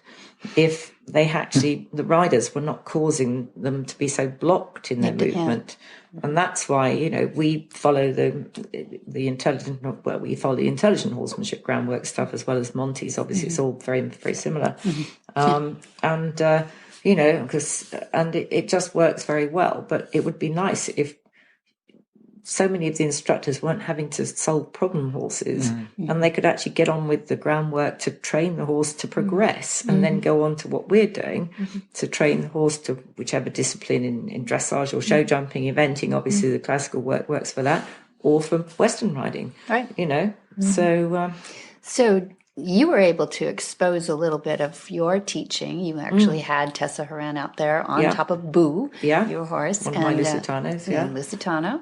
if they actually, the riders were not causing them to be so blocked in their movement. And that's why, we follow the intelligent horsemanship groundwork stuff as well as Monty's. Obviously, it's all very, very similar. It just works very well. But it would be nice if so many of the instructors weren't having to solve problem horses and they could actually get on with the groundwork to train the horse to progress and then go on to what we're doing to train the horse to whichever discipline in dressage or show jumping, eventing. Obviously the classical work works for that, or for Western riding, right? So you were able to expose a little bit of your teaching. You actually had Tessa Horan out there on top of Boo, your horse. One of my Lusitanos, Lusitano.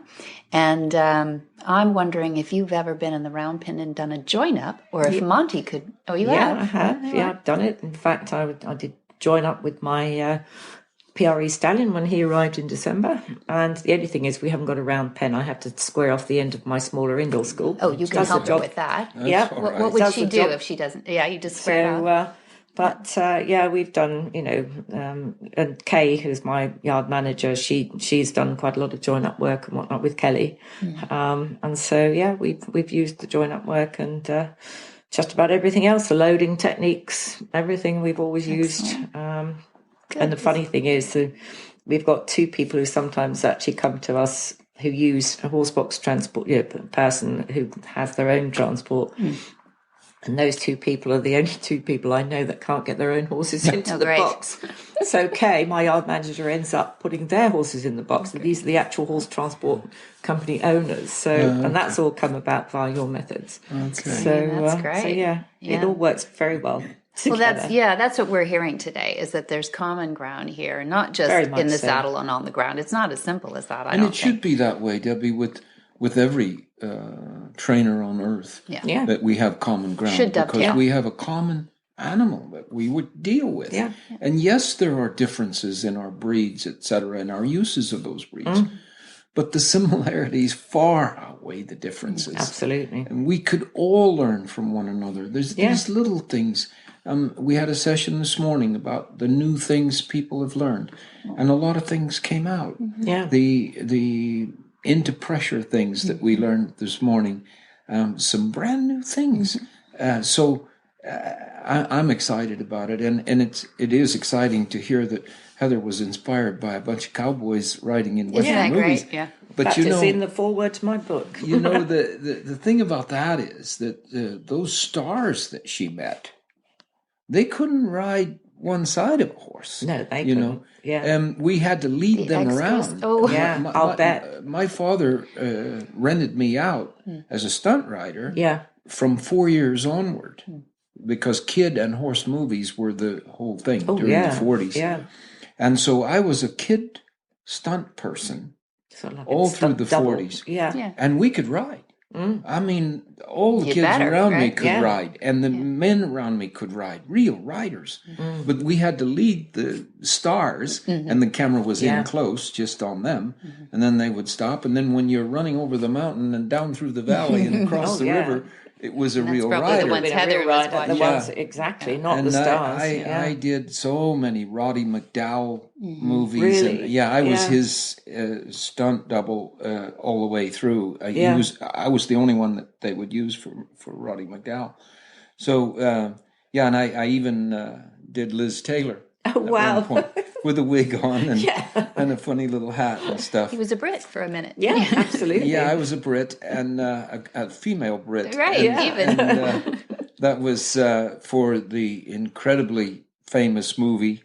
And I'm wondering if you've ever been in the round pen and done a join-up, or if Monty could... Oh, you have? I have. I've done it. In fact, I did join up with my PRE stallion when he arrived in December. And the only thing is we haven't got a round pen. I have to square off the end of my smaller indoor school. Oh, you can help her with that. That's What would she do if she doesn't? Yeah, you just square it off. We've done, and Kay, who's my yard manager, she's done quite a lot of join-up work and whatnot with Kelly. We've used the join-up work and just about everything else, the loading techniques, everything we've always used. And the funny thing is that we've got two people who sometimes actually come to us who use a horse box transport, person who has their own transport. And those two people are the only two people I know that can't get their own horses into the box. So Kay, my yard manager, ends up putting their horses in the box. And these are the actual horse transport company owners. So, and that's all come about via your methods. Okay. So, that's great. It all works very well together. Well, that's what we're hearing today, is that there's common ground here, not just in the saddle and on the ground. It's not as simple as that, I don't think. And it should be that way, Debbie, with every trainer on earth, that we have common ground. Should dovetail. Because we have a common animal that we would deal with. Yeah. And yes, there are differences in our breeds, etc., and our uses of those breeds. But the similarities far outweigh the differences. Absolutely. And we could all learn from one another. There's these little things. We had a session this morning about the new things people have learned, and a lot of things came out. Yeah. The into pressure things that we learned this morning, some brand new things. So I'm excited about it, and it is exciting to hear that Heather was inspired by a bunch of cowboys riding in Western movies. Great? Yeah. But That is in the foreword to my book. you know, the thing about that is that those stars that she met, they couldn't ride one side of a horse. No, they you couldn't. know. Yeah. We had to lead them around. Oh, Yeah, I'll bet. My father rented me out as a stunt rider Yeah. from 4 years onward, because kid and horse movies were the whole thing during the 40s. Yeah. And so I was a kid stunt person So like all it's through the double. 40s. Yeah. And we could ride. I mean, all the You kids better, around me right? could Yeah. ride, and the men around me could ride, real riders. But we had to lead the stars, and the camera was in close, just on them, and then they would stop. And then when you're running over the mountain and down through the valley and across the river, it was a real probably the rider. ones Been a Heather real was rider, watching. the ones exactly, not And the stars. I did so many Roddy McDowell movies. Really? And I was Yeah. his stunt double all the way through. I was the only one that they would use for Roddy McDowell. So, and I even did Liz Taylor. Oh, at wow. one point, with a wig on and a funny little hat and stuff. He was a Brit for a minute. Yeah, absolutely. Yeah, I was a Brit, and a female Brit. Right, And, even. and, that was for the incredibly famous movie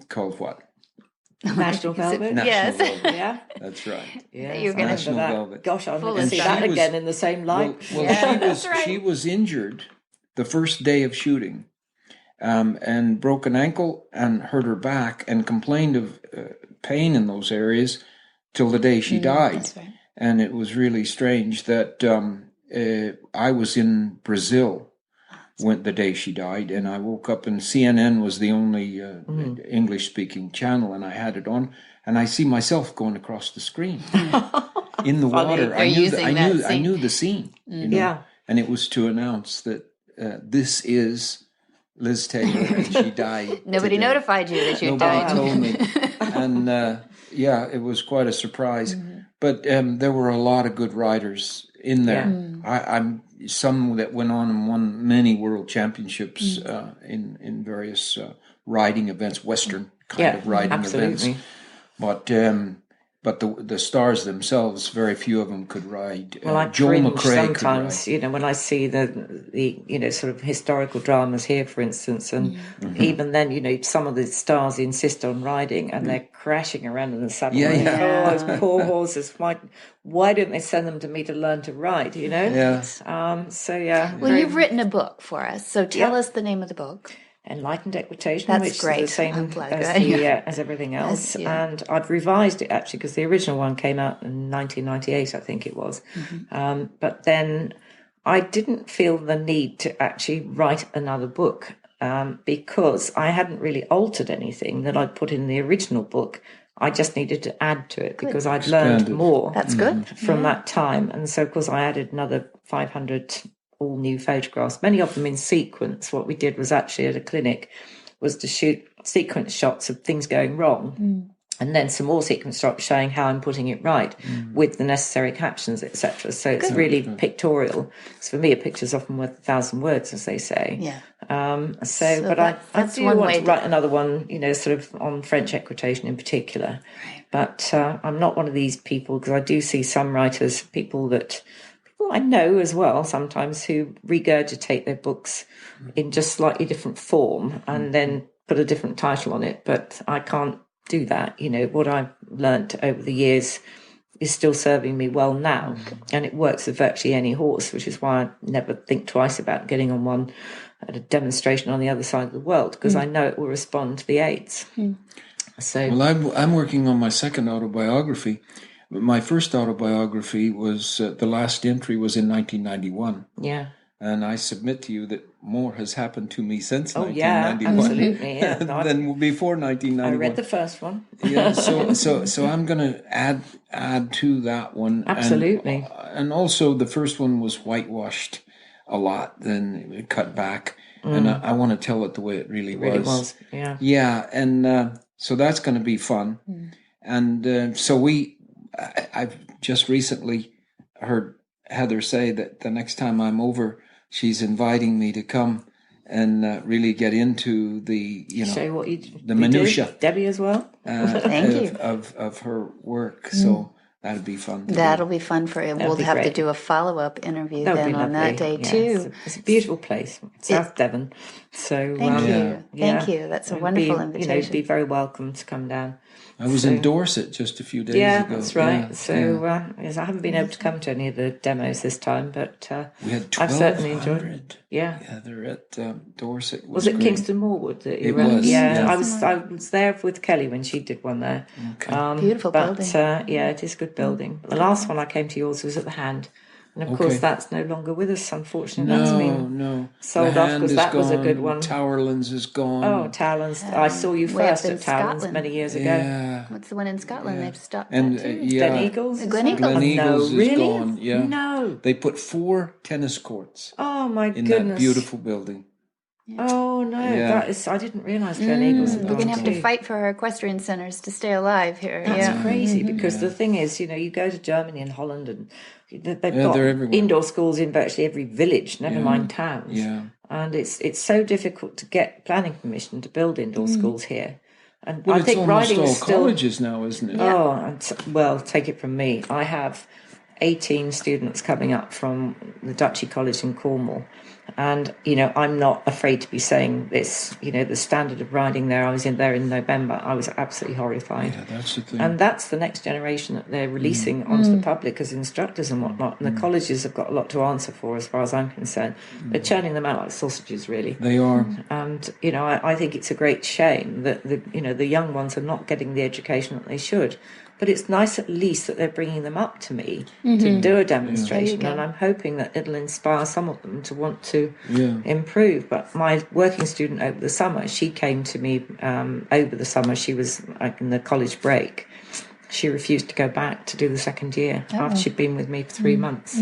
called what? National Velvet. National Yes. Velvet. Yeah. That's right. Yeah. You're gonna- National that. Velvet. Gosh, I'll Full never of see stuff. that again in the same light. Well, she was injured the first day of shooting, and broke an ankle and hurt her back, and complained of pain in those areas till the day she died. That's right. And it was really strange that I was in Brazil the day she died, and I woke up and CNN was the only English-speaking channel, and I had it on, and I see myself going across the screen in the water. I knew the scene. You know? Yeah. And it was to announce that this is Liz Taylor, and she died. Nobody today. notified you that you Nobody died. told me. And it was quite a surprise. But there were a lot of good riders in there. I'm some that went on and won many world championships in various riding events, Western kind of riding events. But the stars themselves, very few of them could ride. Well, I Joel cringe McRae sometimes, could ride. when I see the sort of historical dramas here, for instance, and even then, some of the stars insist on riding and they're crashing around in the saddle. Yeah. Oh, those poor horses! Why don't they send them to me to learn to ride? Yeah. Well, you've written a book for us, so tell us the name of the book. Enlightened Equitation, That's which great. is the same I'm glad as everything else. Yes, yeah. And I've revised it actually because the original one came out in 1998, I think it was. But then I didn't feel the need to actually write another book because I hadn't really altered anything that I'd put in the original book. I just needed to add to it because I'd learned more That's good. from that time. And so, of course, I added another 500 all new photographs, many of them in sequence. What we did was actually at a clinic was to shoot sequence shots of things going wrong and then some more sequence shots showing how I'm putting it right with the necessary captions, etc. So it's really pictorial. So for me, a picture's often worth 1,000 words, as they say. Yeah. But I do want to write another one, sort of on French equitation in particular. Right. But I'm not one of these people because I do see some writers, people I know as well sometimes who regurgitate their books in just slightly different form and then put a different title on it. But I can't do that. What I've learnt over the years is still serving me well now. And it works with virtually any horse, which is why I never think twice about getting on one at a demonstration on the other side of the world, because I know it will respond to the aids. So, well, I'm working on my second autobiography. My first autobiography was the last entry was in 1991. Yeah. And I submit to you that more has happened to me since Oh, yeah, 1991 absolutely. Yeah. No, than before 1991. I read the first one. Yeah, so I'm going to add to that one. Absolutely. And also the first one was whitewashed a lot, then cut back. And I want to tell it the way it really was. Yeah. Yeah, and so that's going to be fun. And so I've just recently heard Heather say that the next time I'm over, she's inviting me to come and really get into the, show what the minutia. Debbie as well. Thank you. Of her work. So that'd be fun. That'll be fun for you. We'll have to do a follow-up interview then on that day too. It's a beautiful place, South Devon. So thank you. That's a wonderful invitation. You'd be very welcome to come down. I was in Dorset just a few days ago. Yeah, that's right. Yes, I haven't been able to come to any of the demos this time, but we had 1,200. I've certainly enjoyed it. Yeah, they're at Dorset. Was it Kingston Moorwood that you it ran? Was, yeah. I was there with Kelly when she did one there. Okay. Beautiful building. It is a good building. The last one I came to yours was at the Hand. And of course, that's no longer with us, unfortunately. That's been sold off because that was a good one. Towerlands is gone. Oh, Towerlands. I saw you first at Towerlands many years ago. Yeah. What's the one in Scotland? They've stopped and, that too. Glen Eagles? Glen Eagles. Glen Eagles is really? gone. Yeah. No. They put 4 tennis courts Oh, my in goodness. that beautiful building. Oh, no. Yeah. That is, I didn't realise Glen Eagles had We're gone going to have to too. fight for our equestrian centres to stay alive here. That's crazy because the thing is, you go to Germany and Holland and they've got they're everywhere. indoor schools in virtually every village, never mind towns. Yeah. And it's so difficult to get planning permission to build indoor schools here. And Well, I it's think almost riding all is still colleges now, isn't it? Oh, well, take it from me. I have 18 students coming up from the Duchy College in Cornwall. And, I'm not afraid to be saying this. The standard of riding there, I was in there in November. I was absolutely horrified. Yeah, that's the thing. And that's the next generation that they're releasing onto the public as instructors and whatnot. And the colleges have got a lot to answer for as far as I'm concerned. They're churning them out like sausages, really. They are. And, I think it's a great shame that, the young ones are not getting the education that they should. But it's nice at least that they're bringing them up to me to do a demonstration. And I'm hoping that it'll inspire some of them to want to improve. But my working student over the summer, she came to me over the summer. She was in the college break. She refused to go back to do the second year after she'd been with me for 3 months.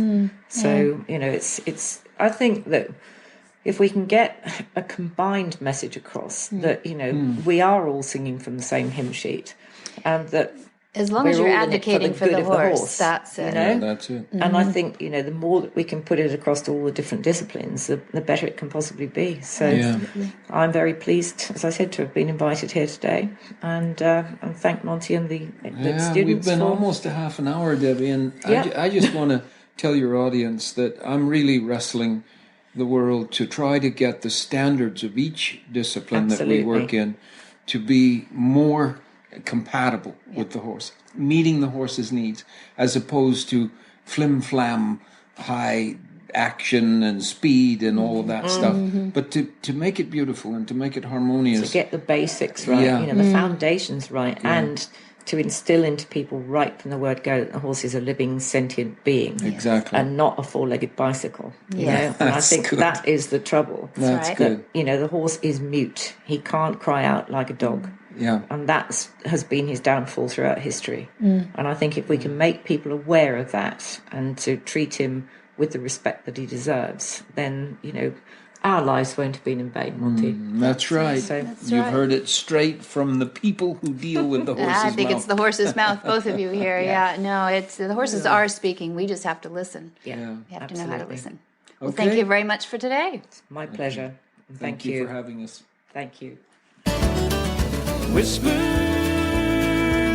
So, it's. I think that if we can get a combined message across that, we are all singing from the same hymn sheet and that as long as you're advocating for the horse, that's it. Yeah, that's it. And I think, the more that we can put it across to all the different disciplines, the better it can possibly be. So I'm very pleased, as I said, to have been invited here today and thank Monty and the students. We've been almost a half an hour, Debbie, and I just want to tell your audience that I'm really wrestling the world to try to get the standards of each discipline that we work in to be more compatible with the horse, meeting the horse's needs, as opposed to flim-flam, high action and speed and all of that stuff, but to make it beautiful and to make it harmonious. To get the basics right, the foundations right, and to instill into people right from the word go that the horse is a living, sentient being. Exactly. And not a four-legged bicycle. And I think good. that is the trouble. That's good. That, the horse is mute. He can't cry out like a dog. Yeah. And that has been his downfall throughout history. And I think if we can make people aware of that and to treat him with the respect that he deserves, then, our lives won't have been in vain, Monty. That's right. You've heard it straight from the people who deal with the horse's mouth. I think it's the horse's mouth, both of you here. No, it's the horses are speaking. We just have to listen. Yeah. We have to know how to listen. Well, Okay. thank you very much for today. It's my pleasure. Thank you for having us. Thank you. Whisper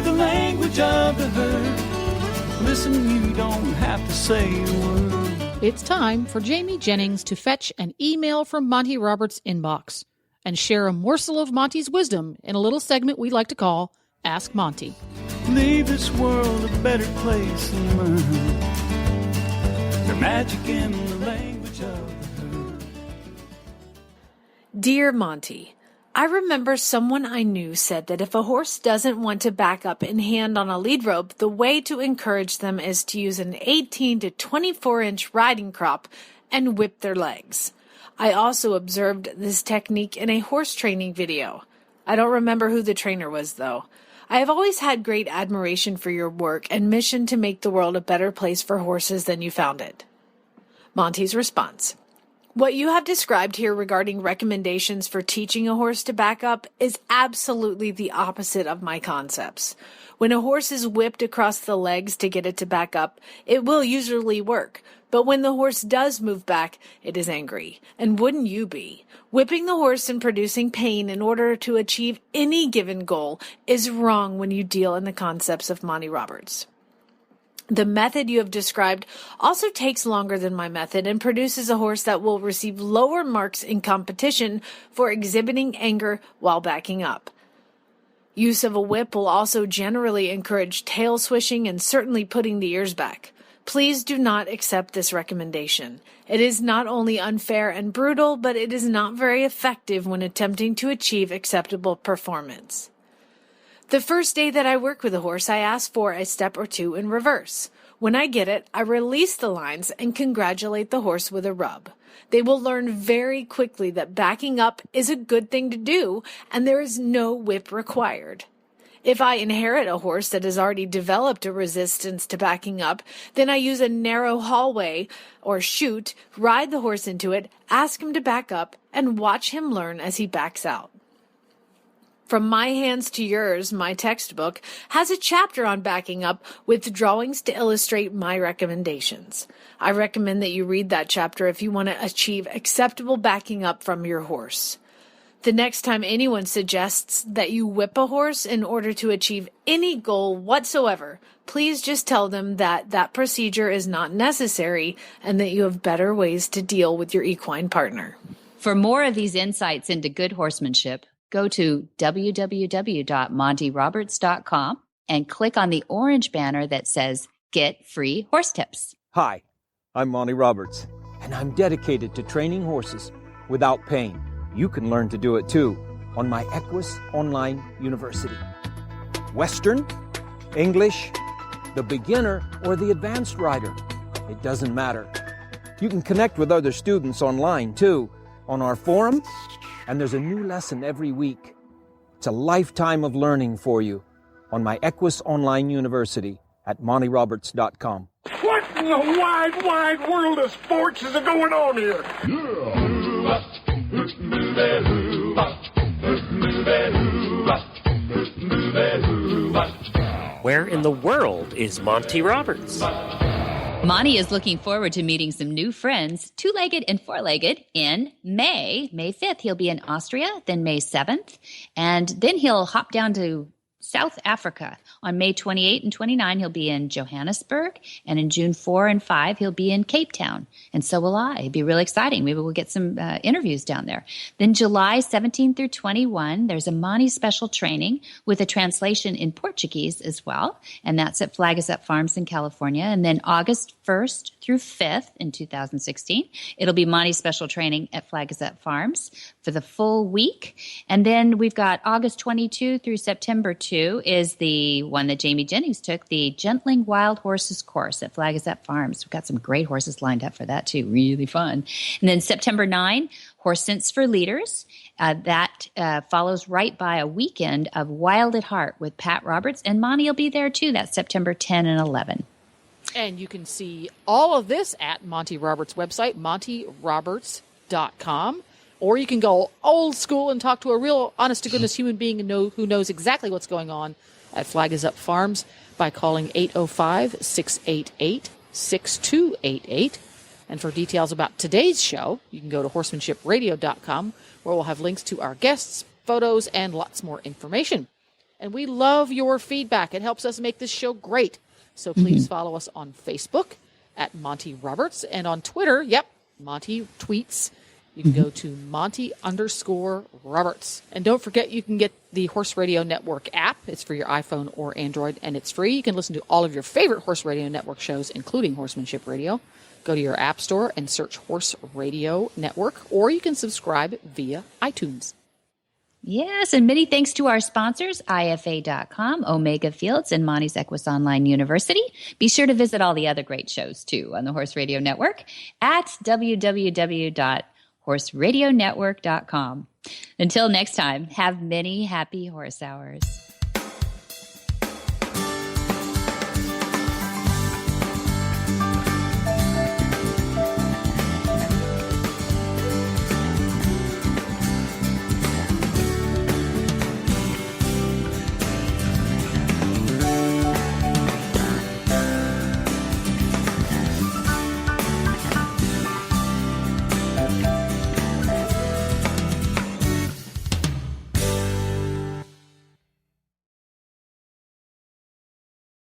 the language of the herd. Listen, you don't have to say a word. It's time for Jamie Jennings to fetch an email from Monty Roberts' inbox and share a morsel of Monty's wisdom in a little segment we like to call Ask Monty. Leave this world a better place than mine. There's magic in the language of the herd. Dear Monty, I remember someone I knew said that if a horse doesn't want to back up in hand on a lead rope, the way to encourage them is to use an 18 to 24-inch riding crop and whip their legs. I also observed this technique in a horse training video. I don't remember who the trainer was, though. I have always had great admiration for your work and mission to make the world a better place for horses than you found it. Monty's response. What you have described here regarding recommendations for teaching a horse to back up is absolutely the opposite of my concepts. When a horse is whipped across the legs to get it to back up, it will usually work. But when the horse does move back, it is angry. And wouldn't you be? Whipping the horse and producing pain in order to achieve any given goal is wrong when you deal in the concepts of Monty Roberts. The method you have described also takes longer than my method and produces a horse that will receive lower marks in competition for exhibiting anger while backing up. Use of a whip will also generally encourage tail swishing and certainly putting the ears back. Please do not accept this recommendation. It is not only unfair and brutal, but it is not very effective when attempting to achieve acceptable performance. The first day that I work with a horse, I ask for a step or two in reverse. When I get it, I release the lines and congratulate the horse with a rub. They will learn very quickly that backing up is a good thing to do, and there is no whip required. If I inherit a horse that has already developed a resistance to backing up, then I use a narrow hallway or chute, ride the horse into it, ask him to back up, and watch him learn as he backs out. From My Hands to Yours, my textbook, has a chapter on backing up with drawings to illustrate my recommendations. I recommend that you read that chapter if you want to achieve acceptable backing up from your horse. The next time anyone suggests that you whip a horse in order to achieve any goal whatsoever, please just tell them that that procedure is not necessary and that you have better ways to deal with your equine partner. For more of these insights into good horsemanship, go to www.montyroberts.com and click on the orange banner that says Get Free Horse Tips. Hi, I'm Monty Roberts, and I'm dedicated to training horses without pain. You can learn to do it too on my Equus Online University. Western, English, the beginner, or the advanced rider. It doesn't matter. You can connect with other students online too, on our forum, and there's a new lesson every week. It's a lifetime of learning for you on my Equus Online University at montyroberts.com. What in the wide, wide world of sports is going on here? Where in the world is Monty Roberts? Monty is looking forward to meeting some new friends, two-legged and four-legged, in May 5th. He'll be in Austria, then May 7th, and then he'll hop down to South Africa. On May 28 and 29, he'll be in Johannesburg, and in June 4 and 5, he'll be in Cape Town, and so will I. It'd be really exciting. Maybe we'll get some interviews down there. Then July 17 through 21, there's a Monty special training with a translation in Portuguese as well, and that's at Flag Is Up Farms in California. And then August 1st through 5th in 2016, it'll be Monty special training at Flag Is Up Farms for the full week. And then we've got August 22 through September 2 is the one that Jamie Jennings took, the Gentling Wild Horses course at Flag Is Up Farms. We've got some great horses lined up for that too. Really fun. And then September 9, Horse Sense for Leaders. That follows right by a weekend of Wild at Heart with Pat Roberts, and Monty will be there too. That's September 10 and 11. And you can see all of this at Monty Roberts' website, montyroberts.com. Or you can go old school and talk to a real honest-to-goodness human being who knows exactly what's going on at Flag Is Up Farms by calling 805-688-6288. And for details about today's show, you can go to horsemanshipradio.com, where we'll have links to our guests, photos, and lots more information. And we love your feedback. It helps us make this show great. So please follow us on Facebook at Monty Roberts, and on Twitter, Monty Tweets. You can go to Monty_Roberts. And don't forget, you can get the Horse Radio Network app. It's for your iPhone or Android, and it's free. You can listen to all of your favorite Horse Radio Network shows, including Horsemanship Radio. Go to your app store and search Horse Radio Network, or you can subscribe via iTunes. Yes, and many thanks to our sponsors, IFA.com, Omega Fields, and Monty's Equus Online University. Be sure to visit all the other great shows, too, on the Horse Radio Network at www.horseradionetwork.com. Until next time, have many happy horse hours.